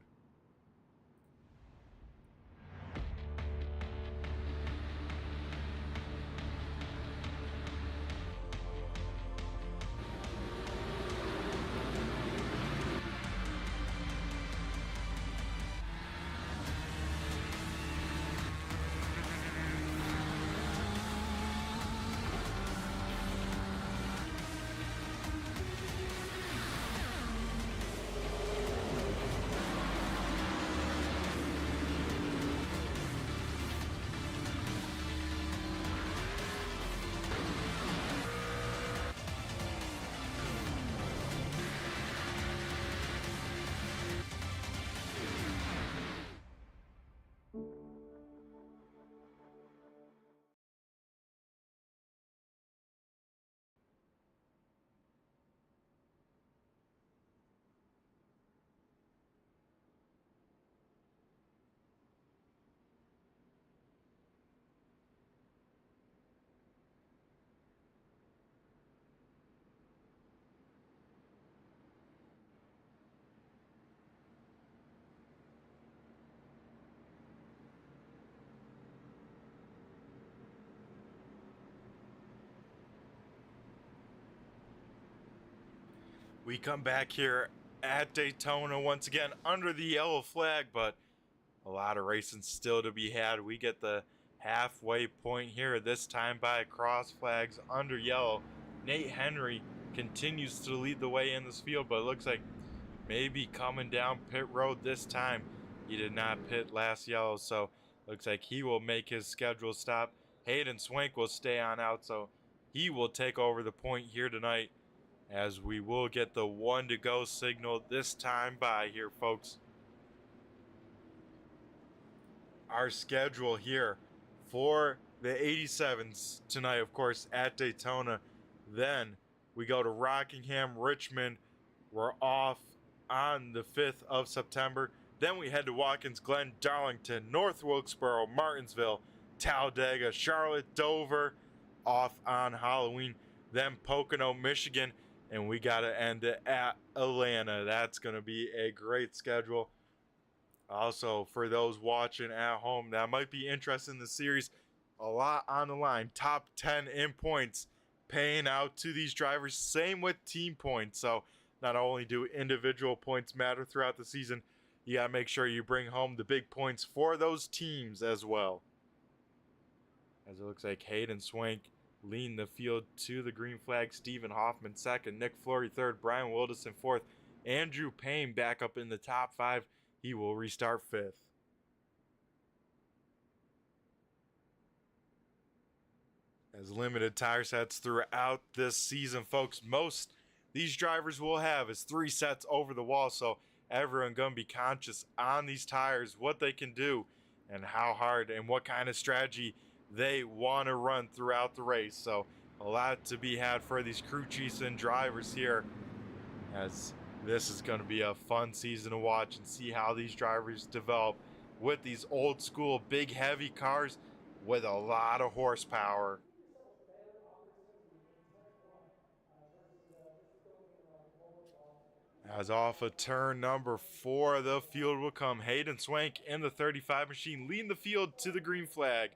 We come back here at Daytona once again under the yellow flag, but a lot of racing still to be had. We get the halfway point here, this time by cross flags under yellow. Nate Henry continues to lead the way in this field, but it looks like maybe coming down pit road this time. He did not pit last yellow, so looks like he will make his scheduled stop. Hayden Swank will stay on out, so he will take over the point here tonight, as we will get the 1 to go signal this time by here, folks. Our schedule here for the 87s tonight, of course, at Daytona. Then we go to Rockingham, Richmond. We're off on the 5th of September. Then we head to Watkins Glen, Darlington, North Wilkesboro, Martinsville, Talladega, Charlotte, Dover, off on Halloween. Then Pocono, Michigan, and we got to end it at Atlanta. That's going to be a great schedule. Also, for those watching at home that might be interested in the series, a lot on the line. Top 10 in points paying out to these drivers. Same with team points. So not only do individual points matter throughout the season, you got to make sure you bring home the big points for those teams as well. As it looks like Hayden Swank leading the field to the green flag. Stephen Hoffman second. Nick Flory third. Brian Wilderson fourth. Andrew Payne back up in the top 5. He will restart 5th. As limited tire sets throughout this season, folks, most these drivers will have is 3 sets over the wall, so everyone gonna be conscious on these tires, what they can do and how hard and what kind of strategy they want to run throughout the race. So a lot to be had for these crew chiefs and drivers here, as this is going to be a fun season to watch and see how these drivers develop with these old school big heavy cars with a lot of horsepower. As off of turn number 4, the field will come. Hayden Swank in the 35 machine leading the field to the green flag.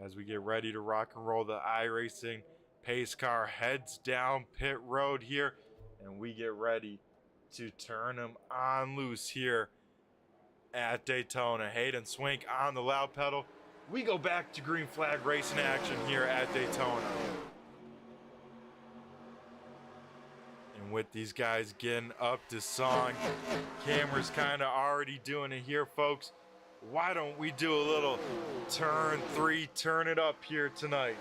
As we get ready to rock and roll, the iRacing pace car heads down pit road here, and we get ready to turn them on loose here at Daytona. Hayden Swank on the loud pedal. We go back to green flag racing action here at Daytona. And with these guys getting up to song, camera's kind of already doing it here, folks. Why don't we do a little turn 3, turn it up here tonight?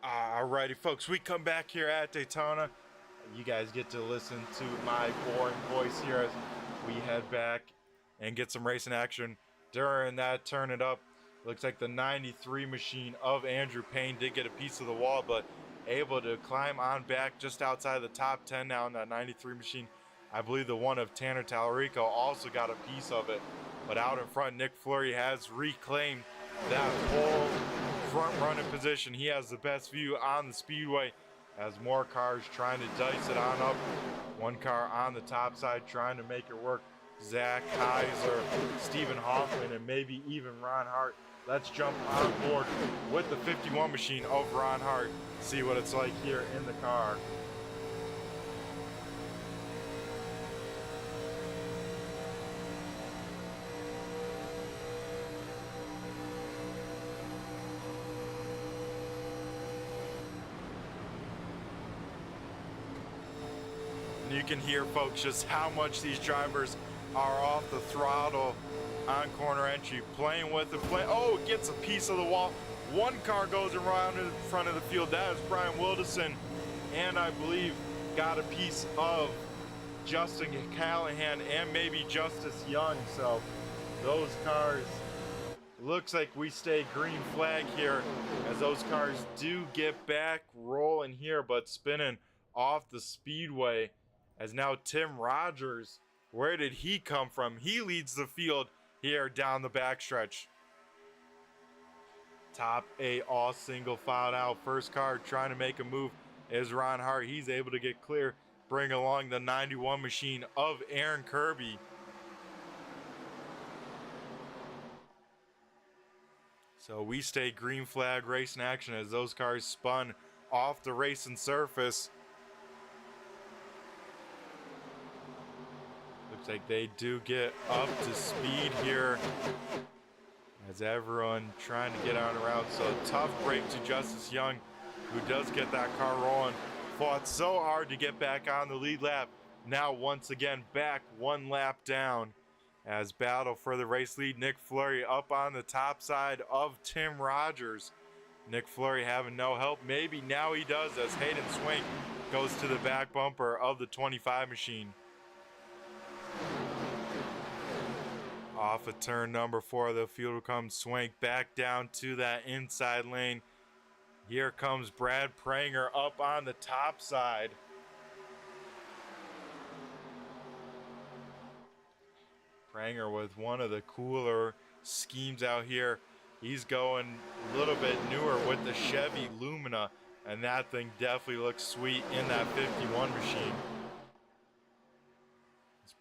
Alrighty, folks, we come back here at Daytona. You guys get to listen to my boring voice here as we head back and get some racing action. During that turn it up, looks like the 93 machine of Andrew Payne did get a piece of the wall, but able to climb on back just outside the top 10 now in that 93 machine. I believe the one of Tanner Tallarico also got a piece of it, but out in front, Nick Flory has reclaimed that pole front running position. He has the best view on the speedway as more cars trying to dice it on up. One car on the top side trying to make it work. Zach Kaiser, Stephen Hoffman, and maybe even Ron Hart. Let's jump on board with the 51 machine of Ron Hart. See what it's like here in the car. You can hear, folks, just how much these drivers are off the throttle on corner entry, playing with it. Oh, it gets a piece of the wall. One car goes around in front of the field. That is Brian Wilderson, and I believe got a piece of Justin Callahan and maybe Justice Young. So those cars, looks like we stay green flag here as those cars do get back rolling here, but spinning off the speedway. As now Tim Rogers, where did he come from? He leads the field here down the backstretch. Top 8 all single filed out. First car trying to make a move is Ron Hart. He's able to get clear, bring along the 91 machine of Aaron Kirby. So we stay green flag racing action as those cars spun off the racing surface. Looks like they do get up to speed here as everyone trying to get on around. So tough break to Justice Young, who does get that car rolling. Fought so hard to get back on the lead lap. Now once again back one lap down as battle for the race lead. Nick Fleury up on the top side of Tim Rogers. Nick Fleury having no help. Maybe now he does as Hayden Swink goes to the back bumper of the 25 machine. Off of turn number 4, the field will come Swank back down to that inside lane. Here comes Brad Pranger up on the top side. Pranger with one of the cooler schemes out here. He's going a little bit newer with the Chevy Lumina, and that thing definitely looks sweet in that 51 machine.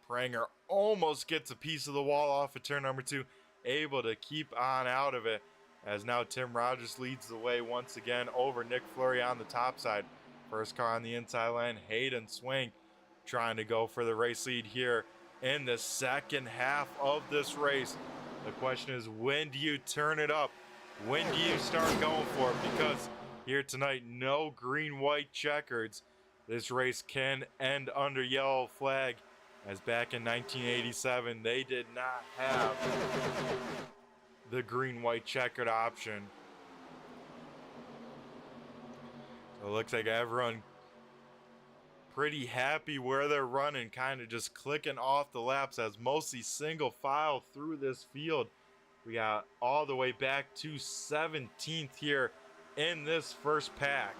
Pranger almost gets a piece of the wall off of turn number 2, able to keep on out of it as now Tim Rogers leads the way once again over Nick Fleury on the top side. First car on the inside lane, Hayden Swink trying to go for the race lead here in the second half of this race. The question is, when do you turn it up? When do you start going for it? Because here tonight, no green-white checkers. This race can end under yellow flag, as back in 1987, they did not have the green-white checkered option. So it looks like everyone pretty happy where they're running, kind of just clicking off the laps as mostly single file through this field. We got all the way back to 17th here in this first pack.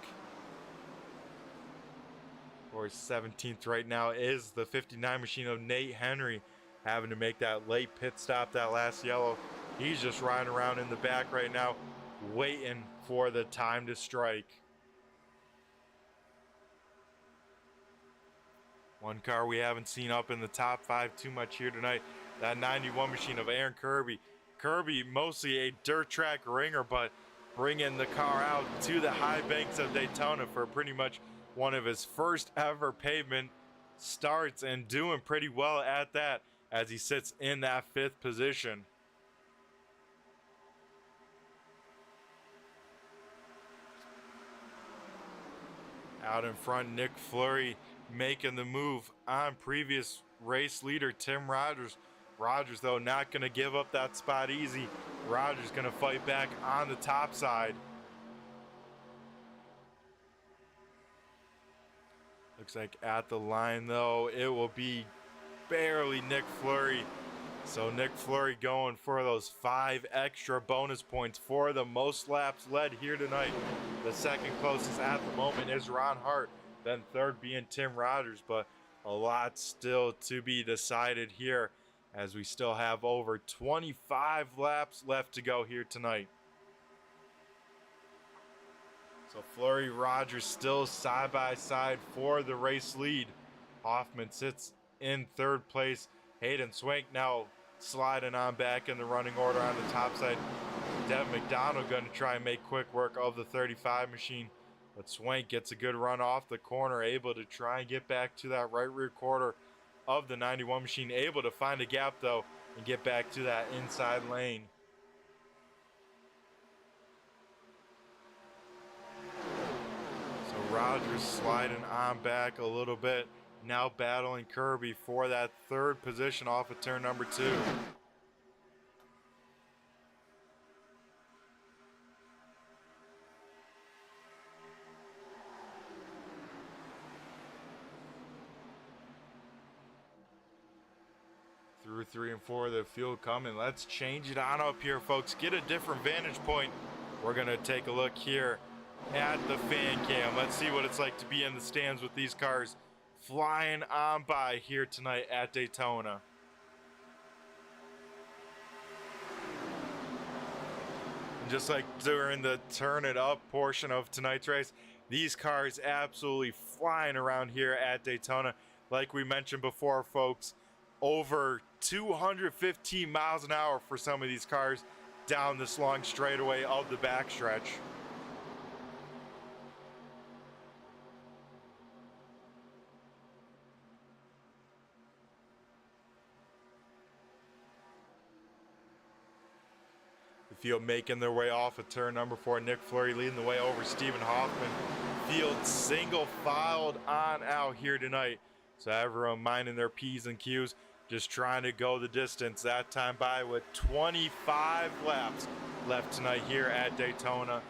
Or 17th right now is the 59 machine of Nate Henry, having to make that late pit stop, that last yellow. He's just riding around in the back right now, waiting for the time to strike. One car we haven't seen up in the top 5 too much here tonight, that 91 machine of Aaron Kirby. Kirby, mostly a dirt track ringer, but bringing the car out to the high banks of Daytona for pretty much one of his first ever pavement starts, and doing pretty well at that as he sits in that 5th position. Out in front, Nick Fleury making the move on previous race leader Tim Rogers. Rogers, though, not going to give up that spot easy. Rogers going to fight back on the top side. Looks like at the line, though, it will be barely Nick Fleury. So Nick Fleury going for those 5 extra bonus points for the most laps led here tonight. The second closest at the moment is Ron Hart, then third being Tim Rogers, but a lot still to be decided here as we still have over 25 laps left to go here tonight. So Fleury Rogers still side by side for the race lead. Hoffman sits in third place. Hayden Swank now sliding on back in the running order on the top side. Devin McDonald going to try and make quick work of the 35 machine. But Swank gets a good run off the corner, able to try and get back to that right rear quarter of the 91 machine. Able to find a gap, though, and get back to that inside lane. So Rogers sliding on back a little bit. Now battling Kirby for that third position off of turn number 2. Through 3 and 4, the field coming. Let's change it on up here, folks. Get a different vantage point. We're going to take a look here at the fan cam. Let's see what it's like to be in the stands with these cars flying on by here tonight at Daytona. And just like during the turn it up portion of tonight's race, these cars absolutely flying around here at Daytona. Like we mentioned before, folks, over 215 miles an hour for some of these cars down this long straightaway of the backstretch. The field making their way off of turn number 4. Nick Fleury leading the way over Stephen Hoffman. Field single filed on out here tonight. So everyone minding their P's and Q's, just trying to go the distance. That time by with 25 laps left tonight here at Daytona.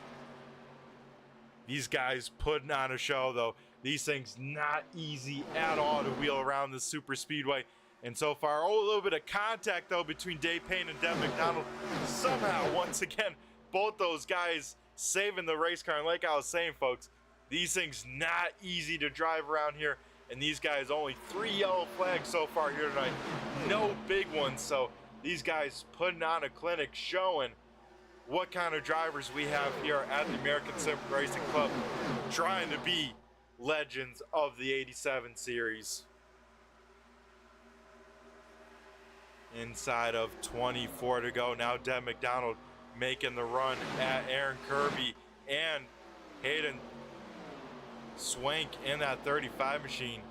These guys putting on a show, though. These things not easy at all to wheel around the super speedway. And so far, a little bit of contact, though, between Dave Payne and Devin McDonald. Somehow, once again, both those guys saving the race car. And like I was saying, folks, these things not easy to drive around here. And these guys, only 3 yellow flags so far here tonight. No big ones. So these guys putting on a clinic, showing what kind of drivers we have here at the American Sim Racing Club, trying to be legends of the 87 series. Inside of 24 to go. Now Devin McDonald making the run at Aaron Kirby and Hayden Swank in that 35 machine.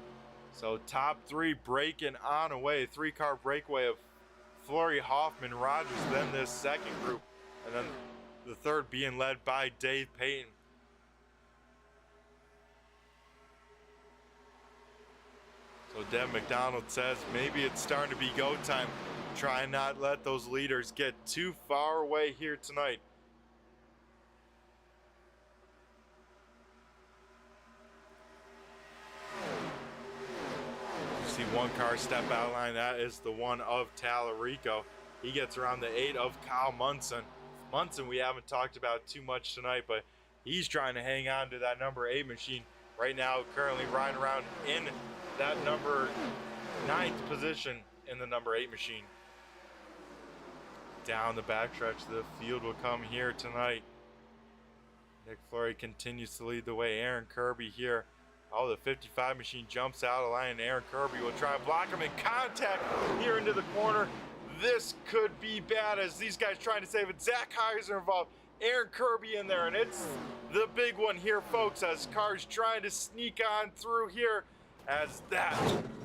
So top 3 breaking on away. 3-car breakaway of Fleury, Hoffman, Rogers, then this second group, and then the third being led by Dave Payton. So Devin McDonald says maybe it's starting to be go time. Try and not let those leaders get too far away here tonight. You see one car step out of line. That is the one of Tallarico. He gets around the 8 of Kyle Munson. Munson we haven't talked about too much tonight, but he's trying to hang on to that number 8 machine right now, currently riding around in that number 9th position in the number 8 machine. Down the backstretch, the field will come here tonight. Nick Fleury continues to lead the way. Aaron Kirby here. Oh, the 55 machine jumps out of line. Aaron Kirby will try and block him in contact here into the corner. This could be bad as these guys trying to save it. Zach Heiser involved. Aaron Kirby in there, and it's the big one here, folks, as cars trying to sneak on through here, as that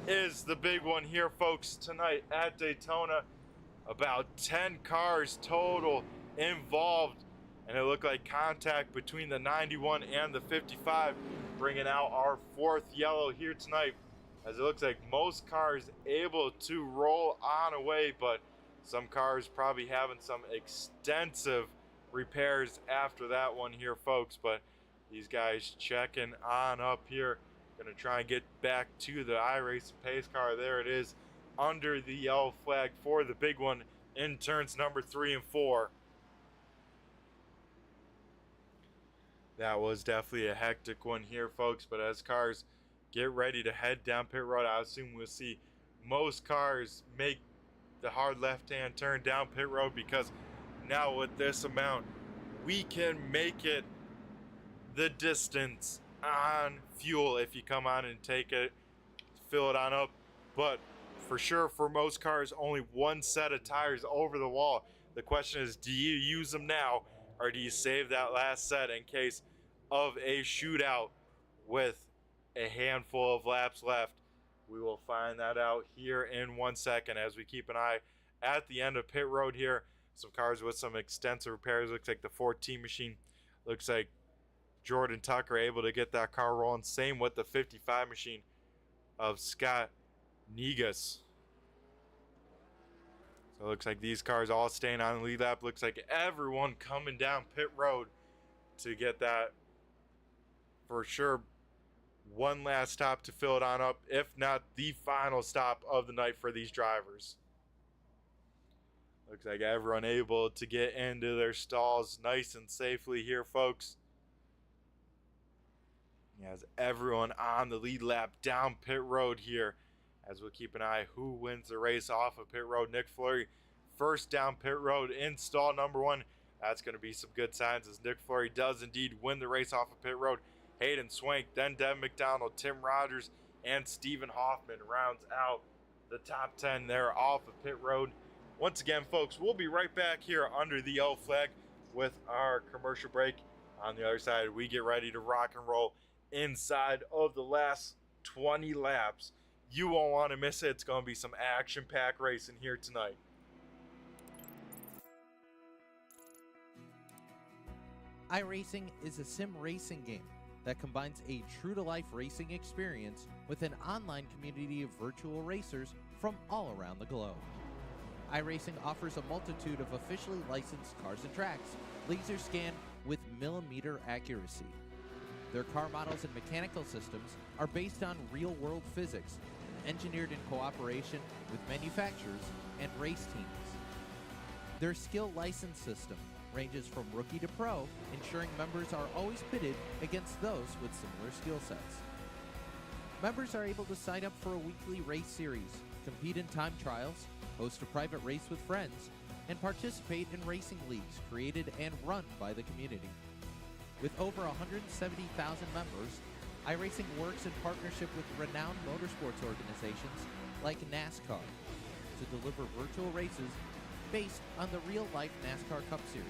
is the big one here, folks, tonight at Daytona. About 10 cars total involved, and it looked like contact between the 91 and the 55, bringing out our 4th yellow here tonight, as it looks like most cars able to roll on away, but some cars probably having some extensive repairs after that one here, folks. But these guys checking on up here, gonna try and get back to the iRacing pace car. There it is, under the yellow flag for the big one in turns number 3 and 4. That was definitely a hectic one here, folks, but as cars get ready to head down pit road, I assume we'll see most cars make the hard left-hand turn down pit road, because now with this amount, we can make it the distance on fuel if you come on and take it, fill it on up. But for sure, for most cars, only one set of tires over the wall. The question is, do you use them now, or do you save that last set in case of a shootout with a handful of laps left? We will find that out here in 1 second as we keep an eye at the end of pit road here. Some cars with some extensive repairs. Looks like the 14 machine. Looks like Jordan Tucker able to get that car rolling. Same with the 55 machine of Scott Negus. So it looks like these cars all staying on the lead lap. Looks like everyone coming down pit road to get that for sure one last stop to fill it on up, if not the final stop of the night for these drivers. Looks like everyone able to get into their stalls nice and safely here, folks. As everyone on the lead lap down pit road here, as we'll keep an eye who wins the race off of pit road. Nick Fleury first down pit road in stall number 1. That's going to be some good signs as Nick Fleury does indeed win the race off of pit road. Hayden Swank, then Devin McDonald, Tim Rogers, and Stephen Hoffman rounds out the top 10 there off of pit road. Once again, folks, we'll be right back here under the yellow flag with our commercial break. On the other side, we get ready to rock and roll inside of the last 20 laps. You won't want to miss it. It's going to be some action-packed racing here tonight. iRacing is a sim racing game that combines a true-to-life racing experience with an online community of virtual racers from all around the globe. iRacing offers a multitude of officially licensed cars and tracks, laser scanned with millimeter accuracy. Their car models and mechanical systems are based on real-world physics and engineered in cooperation with manufacturers and race teams. Their skill license system ranges from rookie to pro, ensuring members are always pitted against those with similar skill sets. Members are able to sign up for a weekly race series, compete in time trials, host a private race with friends, and participate in racing leagues created and run by the community. With over 170,000 members, iRacing works in partnership with renowned motorsports organizations like NASCAR to deliver virtual races based on the real-life NASCAR Cup Series,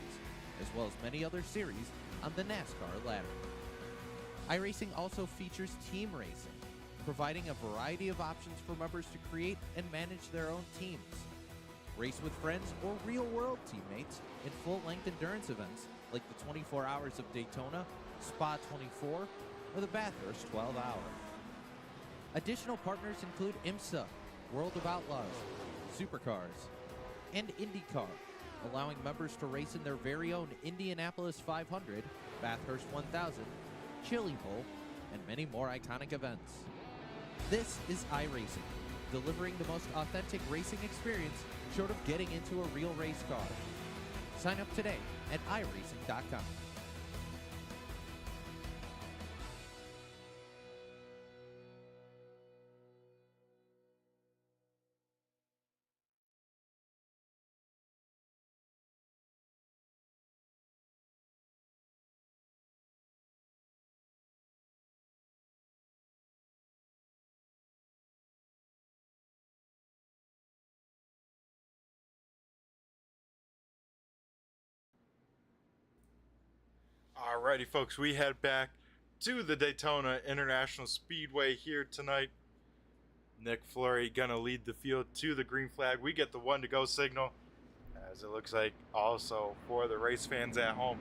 as well as many other series on the NASCAR ladder. iRacing also features team racing, providing a variety of options for members to create and manage their own teams. Race with friends or real-world teammates in full-length endurance events like the 24 Hours of Daytona, Spa 24, or the Bathurst 12 Hour. Additional partners include IMSA, World of Outlaws, Supercars, and IndyCar, allowing members to race in their very own Indianapolis 500, Bathurst 1000, Chili Bowl, and many more iconic events. This is iRacing, delivering the most authentic racing experience short of getting into a real race car. Sign up today at iRacing.com. Alrighty, folks, we head back to the Daytona International Speedway here tonight. Nick Fleury gonna lead the field to the green flag. We get the 1 to go signal, as it looks like also for the race fans at home.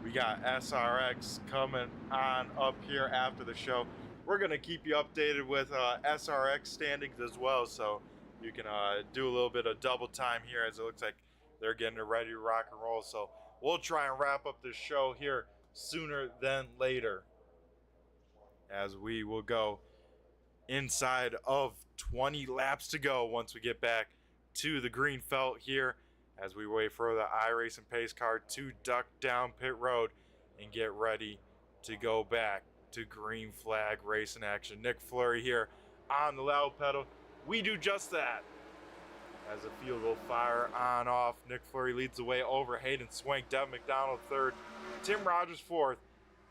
We got SRX coming on up here after the show. We're gonna keep you updated with SRX standings as well, so you can do a little bit of double time here, as it looks like they're getting ready to rock and roll. So we'll try and wrap up this show here sooner than later, as we will go inside of 20 laps to go once we get back to the green felt here, as we wait for the iRacing pace car to duck down pit road and get ready to go back to green flag racing action. Nick Fleury here on the loud pedal. We do just that, as the field will fire on off. Nick Fleury leads the way over Hayden Swank, Devin McDonald third, Tim Rogers fourth,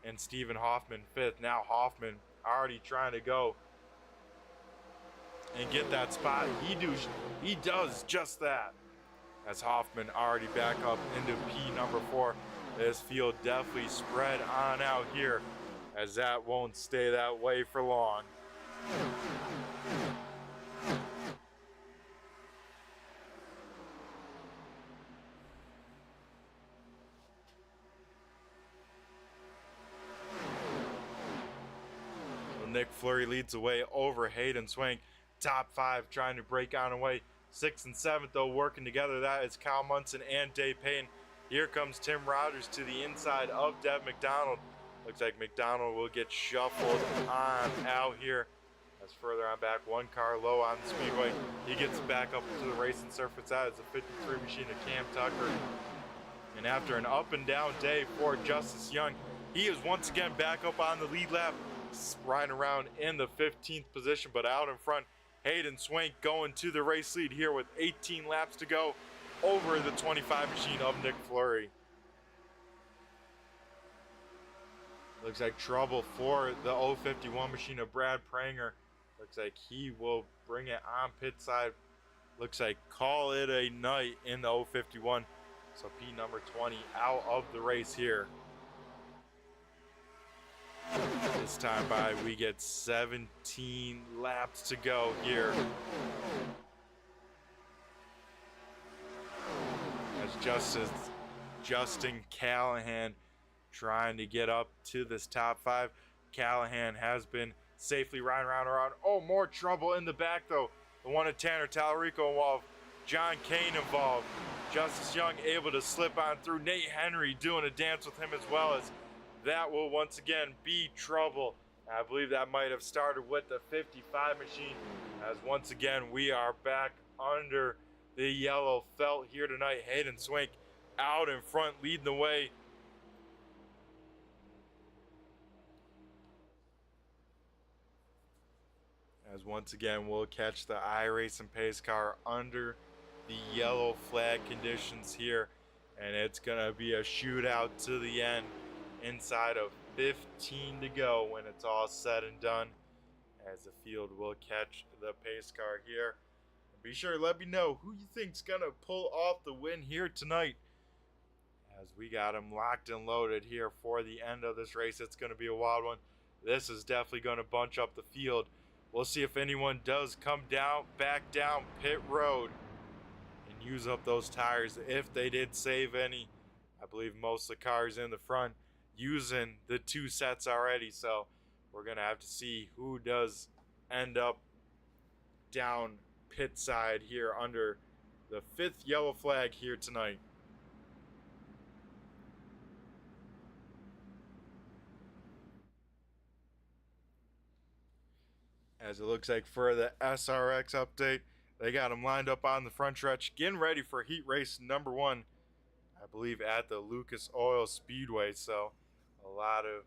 and Stephen Hoffman 5th. Now Hoffman already trying to go and get that spot. He does just that, as Hoffman already back up into P number 4. This field definitely spread on out here, as that won't stay that way for long. Nick Fleury leads the way over Hayden Swank. Top 5 trying to break on away. 6th and 7th though working together. That is Kyle Munson and Dave Payne. Here comes Tim Rogers to the inside of Dev McDonald. Looks like McDonald will get shuffled on out here. As further on back, one car low on the speedway. He gets back up to the racing surface. That is a 53 machine of Cam Tucker. And after an up and down day for Justice Young, he is once again back up on the lead lap, riding around in the 15th position, but out in front, Hayden Swank going to the race lead here with 18 laps to go over the 25 machine of Nick Fleury. Looks like trouble for the 051 machine of Brad Pranger. Looks like he will bring it on pit side. Looks like call it a night in the 051. So P number 20 out of the race here. This time by, we get 17 laps to go here. As Justin Callahan trying to get up to this top 5. Callahan has been safely riding around. Oh, more trouble in the back though. The one of Tanner Tallarico involved. John Kane involved. Justice Young able to slip on through. Nate Henry doing a dance with him, as well as that will once again be trouble. I believe that might have started with the 55 machine, as once again we are back under the yellow felt here tonight. Hayden Swank out in front leading the way. As once again we'll catch the iRacing pace car under the yellow flag conditions here, and it's gonna be a shootout to the end. Inside of 15 to go when it's all said and done, as the field will catch the pace car here. And be sure to let me know who you think's gonna pull off the win here tonight, as we got them locked and loaded here for the end of this race. It's gonna be a wild one. This is definitely gonna bunch up the field. We'll see if anyone does come back down pit road and use up those tires, if they did save any. I believe most of the cars in the front using the 2 sets already, so we're gonna have to see who does end up down pit side here under the 5th yellow flag here tonight. As it looks like for the SRX update, they got them lined up on the front stretch, getting ready for heat race number 1, I believe at the Lucas Oil Speedway. So a lot of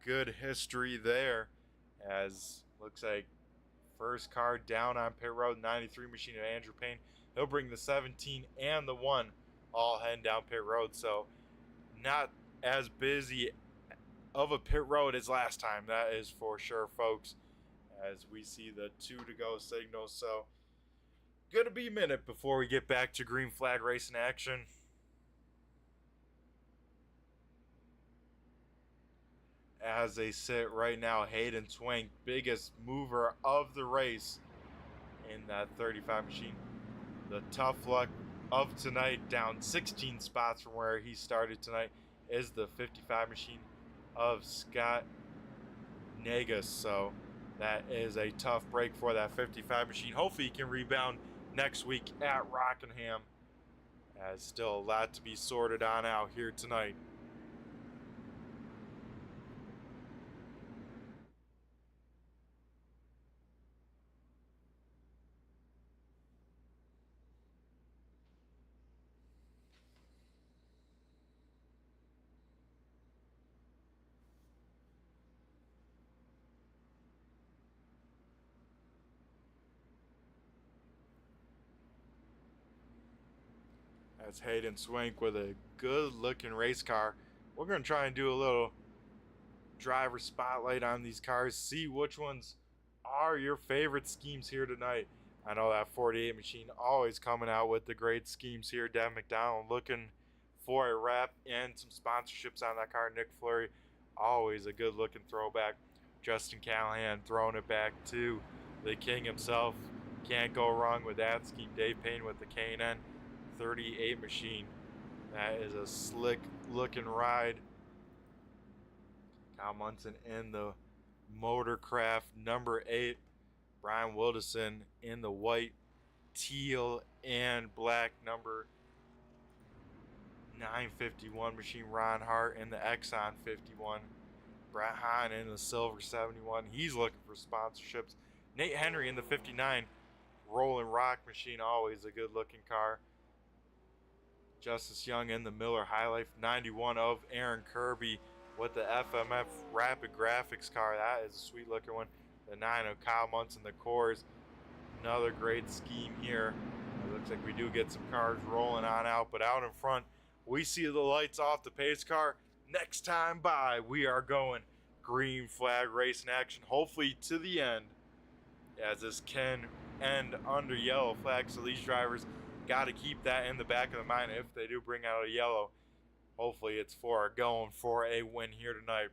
good history there, as looks like first car down on pit road, 93 machine of Andrew Payne. He'll bring the 17 and the 1 all heading down pit road. So not as busy of a pit road as last time, that is for sure, folks, as we see the 2 to go signal. So gonna be a minute before we get back to green flag racing action. As they sit right now, Hayden Swank, biggest mover of the race in that 35 machine. The tough luck of tonight, down 16 spots from where he started tonight, is the 55 machine of Scott Negus. So that is a tough break for that 55 machine. Hopefully he can rebound next week at Rockingham, as still a lot to be sorted on out here tonight. That's Hayden Swank with a good looking race car. We're going to try and do a little driver spotlight on these cars, see which ones are your favorite schemes here tonight. I know that 48 machine always coming out with the great schemes here. Dev McDonald looking for a wrap and some sponsorships on that car. Nick Fleury, always a good looking throwback. Justin Callahan throwing it back to the king himself. Can't go wrong with that scheme. Dave Payne with the K&N 38 machine. That is a slick looking ride. Kyle Munson in the Motorcraft number 8. Brian Wilderson in the white, teal, and black number 951 machine. Ron Hart in the Exxon 51. Brett Hahn in the silver 71. He's looking for sponsorships. Nate Henry in the 59. Rolling Rock machine, always a good looking car. Justice Young in the Miller High Life 91 of Aaron Kirby with the FMF Rapid Graphics car. That is a sweet looking one. The 9 of Kyle Munson, the Coors. Another great scheme here. It looks like we do get some cars rolling on out, but out in front, we see the lights off the pace car. Next time by, we are going green flag racing action, hopefully to the end, as this can end under yellow flag. So these drivers got to keep that in the back of the mind if they do bring out a yellow. Hopefully it's for going for a win here tonight.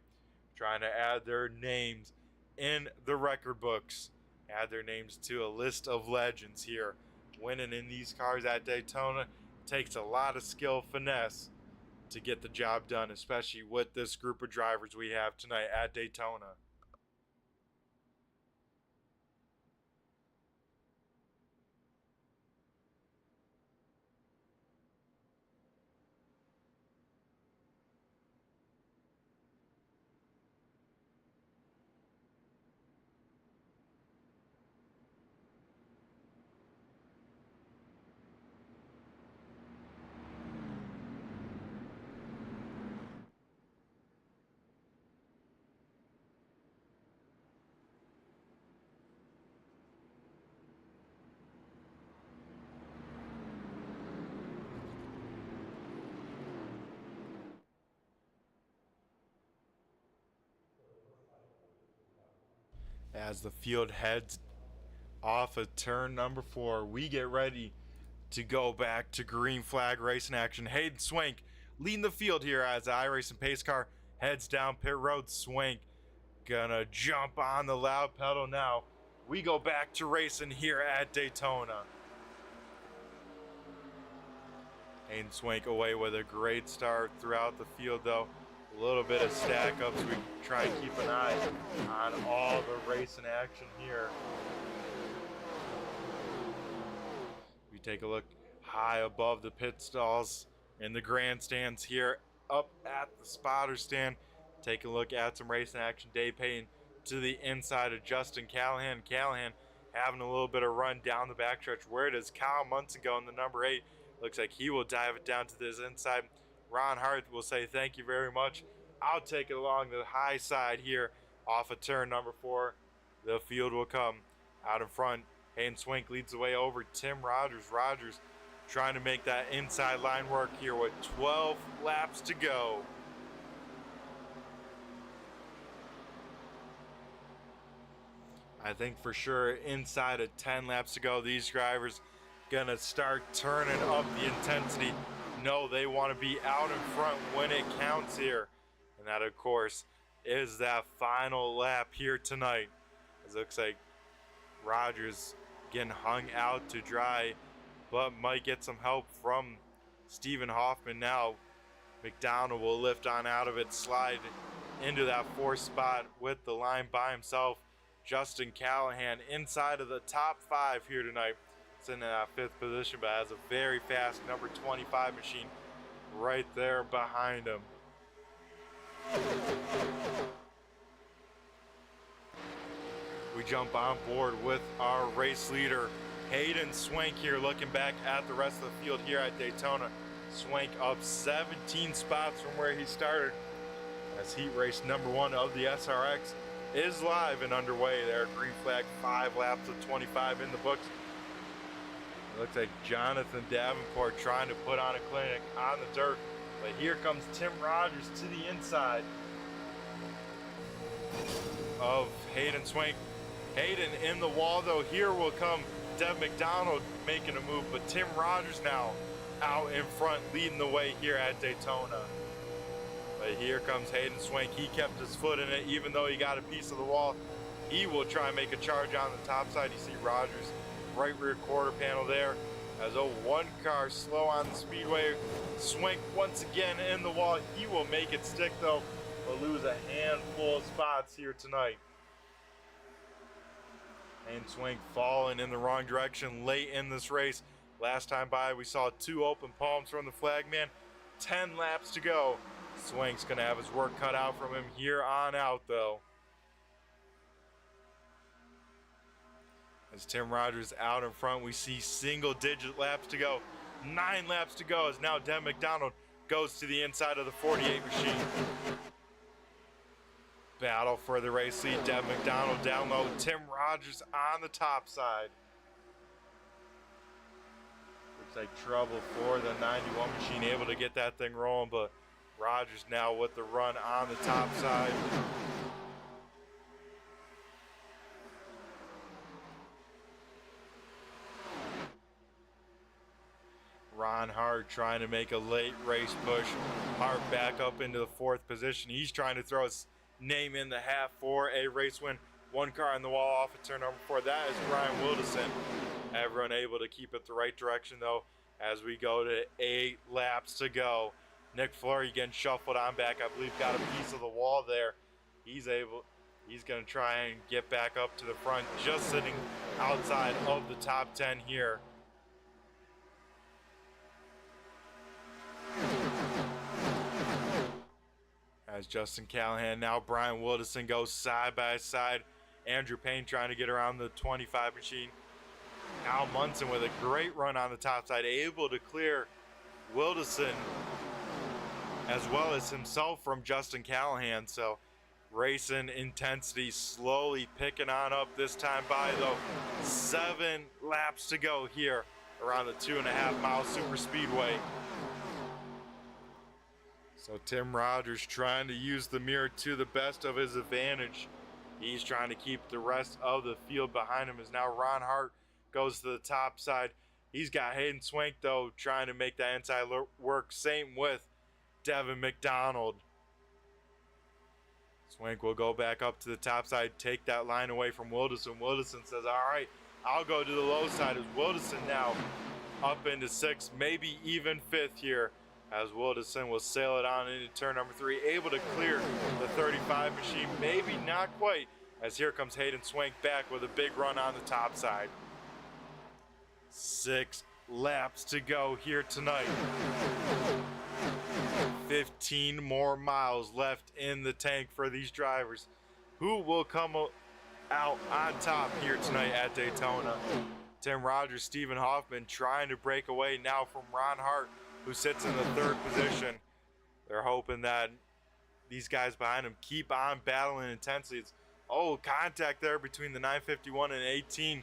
Trying to add their names in the record books. Add their names to a list of legends here. Winning in these cars at Daytona takes a lot of skill, finesse to get the job done, especially with this group of drivers we have tonight at Daytona. As the field heads off of turn number 4, we get ready to go back to green flag racing action. Hayden Swank leading the field here as the iRacing pace car heads down pit road. Swank gonna jump on the loud pedal now. We go back to racing here at Daytona. Hayden Swank away with a great start throughout the field though. A little bit of stack up, so we try and keep an eye on all the racing action here. We take a look high above the pit stalls in the grandstands here, up at the spotter stand. Take a look at some racing action. Dave Payne to the inside of Justin Callahan. Callahan having a little bit of run down the backstretch. Where does Kyle Munson go in the number 8? Looks like he will dive it down to this inside. Ron Hart will say thank you very much. I'll take it along the high side here off of turn number 4. The field will come out in front. Hayden Swank leads the way over Tim Rogers. Rogers trying to make that inside line work here with 12 laps to go. I think for sure inside of 10 laps to go, these drivers gonna start turning up the intensity. No, they want to be out in front when it counts here. And that, of course, is that final lap here tonight. It looks like Rogers getting hung out to dry, but might get some help from Stephen Hoffman now. McDonald will lift on out of it, slide into that 4th spot with the line by himself. Justin Callahan inside of the top 5 here tonight. In that 5th position, but has a very fast number 25 machine right there behind him. We jump on board with our race leader Hayden Swank here, looking back at the rest of the field here at Daytona. Swank up 17 spots from where he started, as heat race number 1 of the SRX is live and underway there. Green flag, 5 laps of 25 in the books. It looks like Jonathan Davenport trying to put on a clinic on the dirt, but here comes Tim Rogers to the inside. of Hayden Swank. Hayden in the wall though. Here will come Dev McDonald making a move, but Tim Rogers now out in front leading the way here at Daytona. But here comes Hayden Swank. He kept his foot in it even though he got a piece of the wall. He will try and make a charge on the top side. You see Rogers right rear quarter panel there as one car slow on the speedway. Swank once again in the wall. He will make it stick though, but lose a handful of spots here tonight. And Swank falling in the wrong direction late in this race. Last time by, we saw 2 open palms from the flagman. 10 laps to go. Swank's gonna have his work cut out from him here on out though. As Tim Rogers out in front, we see single-digit laps to go. 9 laps to go as now Dev McDonald goes to the inside of the 48 machine. Battle for the race lead. Dev McDonald down low. Tim Rogers on the top side. Looks like trouble for the 91 machine, able to get that thing rolling, but Rogers now with the run on the top side. Ron Hart trying to make a late race push. Hart back up into the 4th position. He's trying to throw his name in the hat for a race win. 1 car on the wall off of turn number 4. That is Brian Wilderson. Everyone able to keep it the right direction though as we go to 8 laps to go. Nick Fleury getting shuffled on back. I believe got a piece of the wall there. He's going to try and get back up to the front, just sitting outside of the top 10 here. As Justin Callahan, now Brian Wilderson goes side by side. Andrew Payne trying to get around the 25 machine. Al Munson with a great run on the top side, able to clear Wilderson as well as himself from Justin Callahan. So racing intensity slowly picking on up this time by though. 7 laps to go here around the 2.5 mile super speedway. So Tim Rogers trying to use the mirror to the best of his advantage. He's trying to keep the rest of the field behind him as now Ron Hart goes to the top side. He's got Hayden Swank though trying to make that inside work. Same with Devin McDonald. Swank will go back up to the top side, take that line away from Wilderson. Wilderson says, all right, I'll go to the low side as Wilderson now up into 6th, maybe even 5th here. As Wilderson will sail it on into turn number 3, able to clear the 35 machine, maybe not quite, as here comes Hayden Swank back with a big run on the top side. 6 laps to go here tonight. 15 more miles left in the tank for these drivers. Who will come out on top here tonight at Daytona? Tim Rogers, Stephen Hoffman trying to break away now from Ron Hart, who sits in the 3rd position. They're hoping that these guys behind him keep on battling intensity. Contact there between the 951 and 18.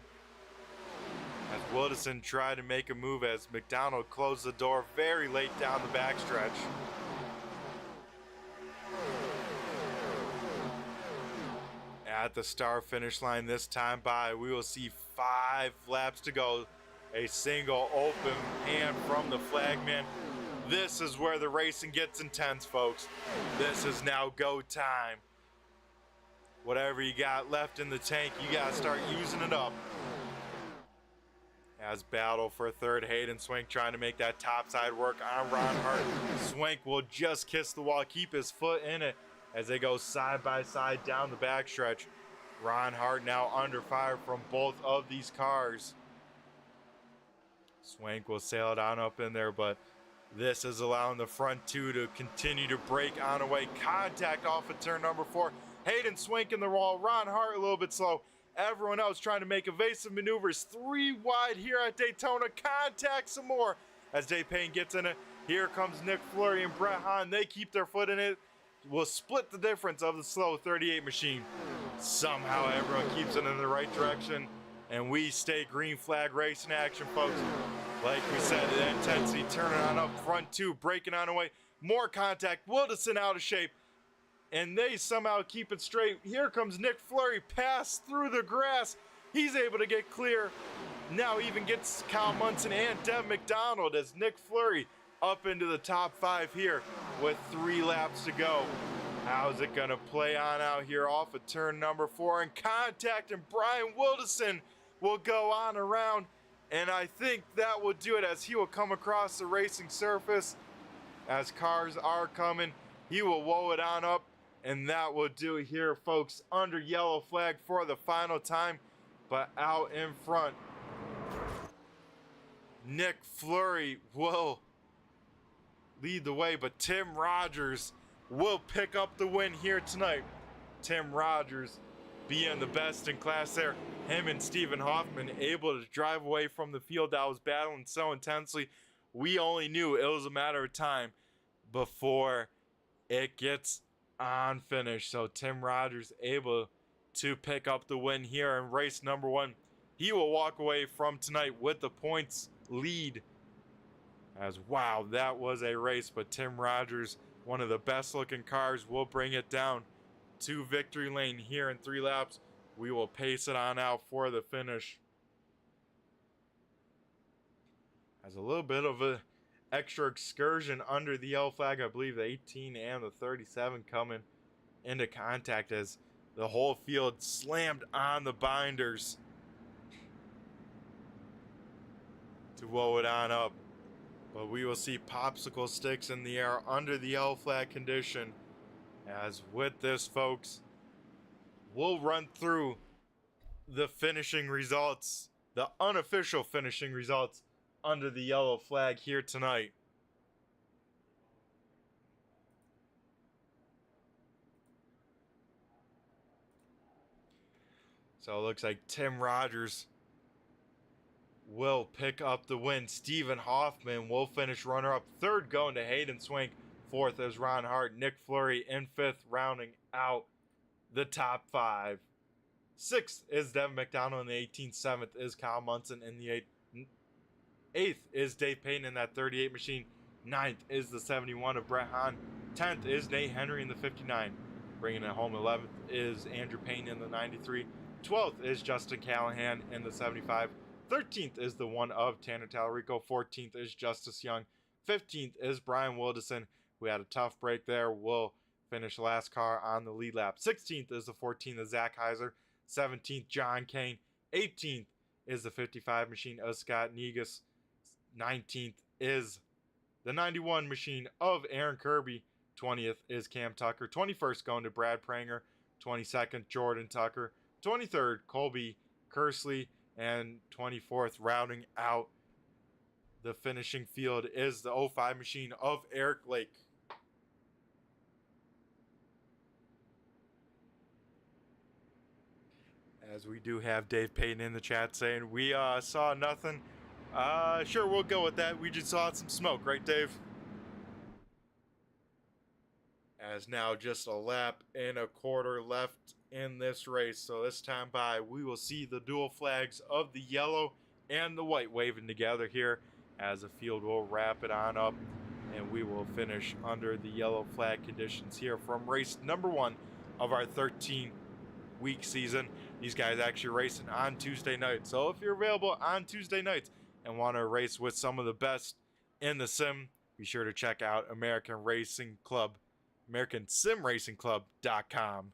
As Wilderson tried to make a move as McDonald closed the door very late down the backstretch. At the start finish line this time by, we will see 5 laps to go. A single open hand from the flagman. This is where the racing gets intense, folks. This is now go time. Whatever you got left in the tank, you gotta start using it up. As battle for 3rd, Hayden Swank trying to make that top side work on Ron Hart. Swank will just kiss the wall, keep his foot in it as they go side by side down the backstretch. Ron Hart now under fire from both of these cars. Swank will sail it on up in there, but this is allowing the front 2 to continue to break on away. Contact off of turn number 4. Hayden Swank in the wall. Ron Hart a little bit slow. Everyone else trying to make evasive maneuvers. 3 wide here at Daytona. Contact some more as Dave Payne gets in it. Here comes Nick Fleury and Brett Hahn. They keep their foot in it. Will split the difference of the slow 38 machine. Somehow everyone keeps it in the right direction. And we stay green flag racing action, folks. Like we said, the intensity turning on up front 2, breaking on away. More contact. Wilderson out of shape. and they somehow keep it straight. Here comes Nick Fleury, pass through the grass. He's able to get clear. Now even gets Kyle Munson and Dev McDonald as Nick Fleury up into the top 5 here with 3 laps to go. How's it gonna play on out here off of turn number 4 and contact, and Brian Wildison will go on around, and I think that will do it as he will come across the racing surface as cars are coming. He will woe it on up, and that will do it here, folks, under yellow flag for the final time. But out in front, Nick Fleury will lead the way, but Tim Rogers will pick up the win here tonight. Tim Rogers being the best in class there. Him and Stephen Hoffman able to drive away from the field that was battling so intensely. We only knew it was a matter of time before it gets on finish. So Tim Rogers able to pick up the win here in race number 1. He will walk away from tonight with the points lead. As wow, that was a race, but Tim Rogers, one of the best looking cars, will bring it down to victory lane here in 3 laps. We will pace it on out for the finish. As a little bit of a extra excursion under the yellow flag, I believe the 18 and the 37 coming into contact as the whole field slammed on the binders to woe it on up. But we will see popsicle sticks in the air under the yellow flag condition. As with this, folks, we'll run through the finishing results, the unofficial finishing results under the yellow flag here tonight. So it looks like Tim Rogers will pick up the win. Stephen Hoffman will finish runner-up. 3rd going to Hayden Swank. 4th is Ron Hart. Nick Fleury in 5th, rounding out the top 5. 6th is Devin McDonald in the 18th. 7th is Kyle Munson in the 8th is Dave Payton in that 38 machine. 9th is the 71 of Brett Hahn. 10th is Nate Henry in the 59. Bringing it home. 11th is Andrew Payne in the 93. 12th is Justin Callahan in the 75. 13th is the one of Tanner Tallarico. 14th is Justice Young. 15th is Brian Wildison. We had a tough break there. We'll finish last car on the lead lap. 16th is the 14th of Zach Heiser. 17th, John Kane. 18th is the 55 machine of Scott Negus. 19th is the 91 machine of Aaron Kirby. 20th is Cam Tucker. 21st going to Brad Pranger. 22nd, Jordan Tucker. 23rd, Colby Kersley. And 24th, rounding out the finishing field, is the 05 machine of Eric Lake. As we do have Dave Payton in the chat saying, we saw nothing. Sure, we'll go with that. We just saw some smoke, right, Dave? As now just a lap and a quarter left in this race. So this time by, we will see the dual flags of the yellow and the white waving together here as the field will wrap it on up, and we will finish under the yellow flag conditions here from race number 1 of our 13-week season. These guys actually racing on Tuesday night. So if you're available on Tuesday nights and want to race with some of the best in the sim, be sure to check out American Racing Club, AmericanSimRacingClub.com.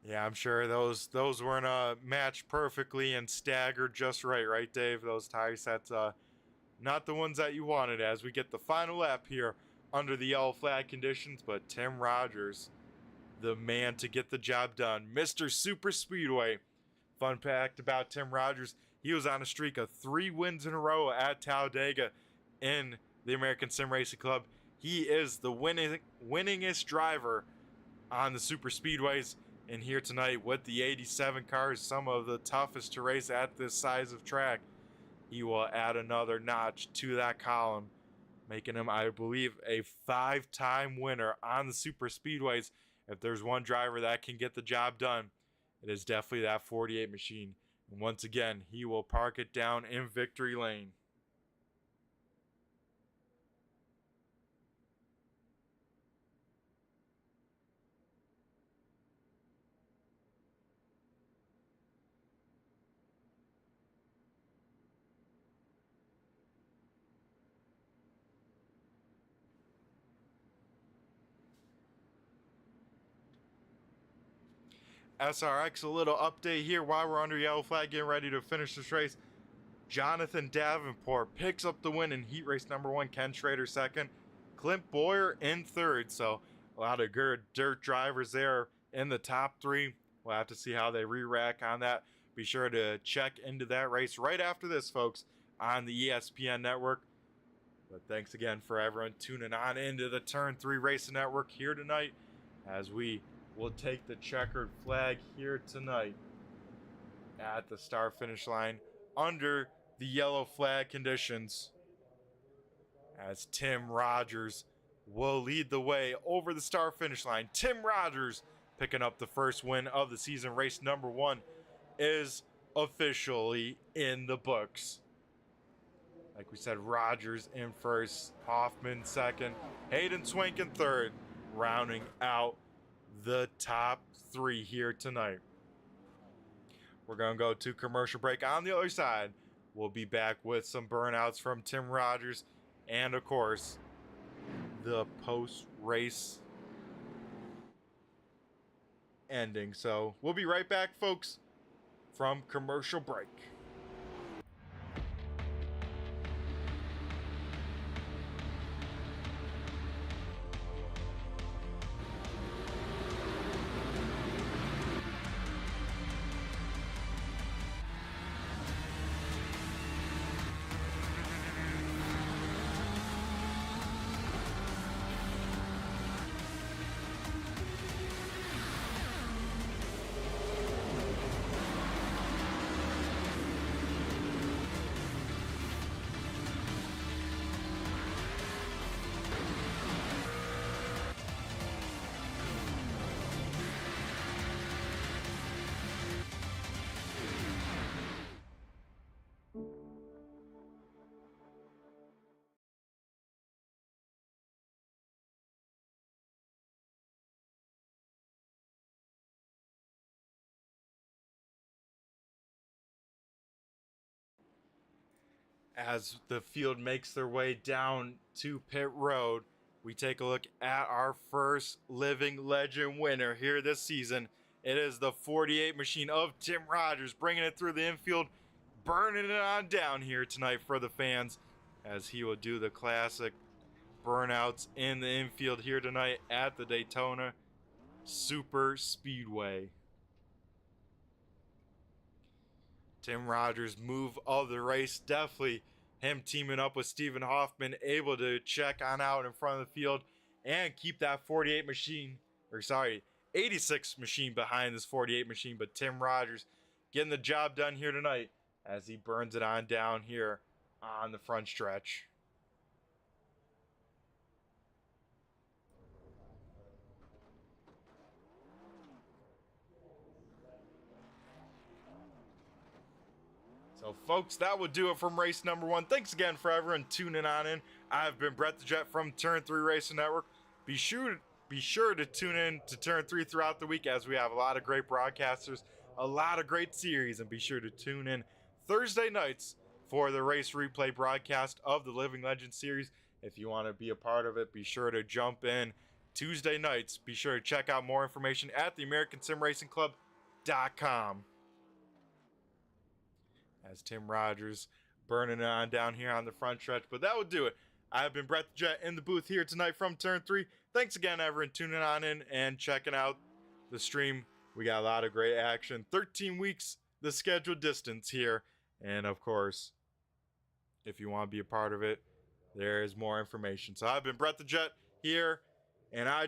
Yeah, I'm sure those weren't matched perfectly and staggered just right, Dave? Those tire sets, not the ones that you wanted as we get the final lap here under the yellow flag conditions, but Tim Rogers, the man to get the job done. Mr. Super Speedway. Fun fact about Tim Rogers, he was on a streak of 3 wins in a row at Talladega in the American Sim Racing Club. He is the winningest driver on the super speedways. And here tonight with the 87 cars, some of the toughest to race at this size of track, he will add another notch to that column, making him, I believe, a 5-time winner on the super speedways. If there's one driver that can get the job done, it is definitely that 48 machine. And once again, he will park it down in victory lane. SRX. A little update here while we're under yellow flag getting ready to finish this race. Jonathan Davenport picks up the win in heat race number 1. Ken Schrader second. Clint Boyer in third. So a lot of good dirt drivers there in the top 3. We'll have to see how they re-rack on that. Be sure to check into that race right after this, folks, on the ESPN network. But thanks again for everyone tuning on into the Turn 3 Racing Network here tonight, as we will take the checkered flag here tonight at the start finish line under the yellow flag conditions, as Tim Rogers will lead the way over the start finish line. Tim Rogers picking up the first win of the season. Race number 1 is officially in the books. Like we said, Rogers in first, Hoffman second, Hayden Swank in third, rounding out the top 3 here tonight. We're going to go to commercial break. On the other side, we'll be back with some burnouts from Tim Rogers and, of course, the post-race ending. So we'll be right back, folks, from commercial break. As the field makes their way down to pit road, we take a look at our first living legend winner here this season. It is the 48 machine of Tim Rogers, bringing it through the infield, burning it on down here tonight for the fans, as he will do the classic burnouts in the infield here tonight at the Daytona Super Speedway. Tim Rogers' move of the race, definitely him teaming up with Stephen Hoffman, able to check on out in front of the field and keep that 86 machine behind this 48 machine. But Tim Rogers getting the job done here tonight as he burns it on down here on the front stretch. So, folks, that will do it from race number 1. Thanks again for everyone tuning on in. I've been Brett the Jet from Turn 3 Racing Network. Be sure to tune in to Turn 3 throughout the week, as we have a lot of great broadcasters, a lot of great series, and be sure to tune in Thursday nights for the race replay broadcast of the Living Legends series. If you want to be a part of it, be sure to jump in Tuesday nights. Be sure to check out more information at theamericansimracingclub.com. As Tim Rogers burning it on down here on the front stretch. But that will do it. I've been Brett the Jet in the booth here tonight from Turn 3. Thanks again, everyone, tuning on in and checking out the stream. We got a lot of great action. 13 weeks, the scheduled distance here. And, of course, if you want to be a part of it, there is more information. So I've been Brett the Jet here, and I just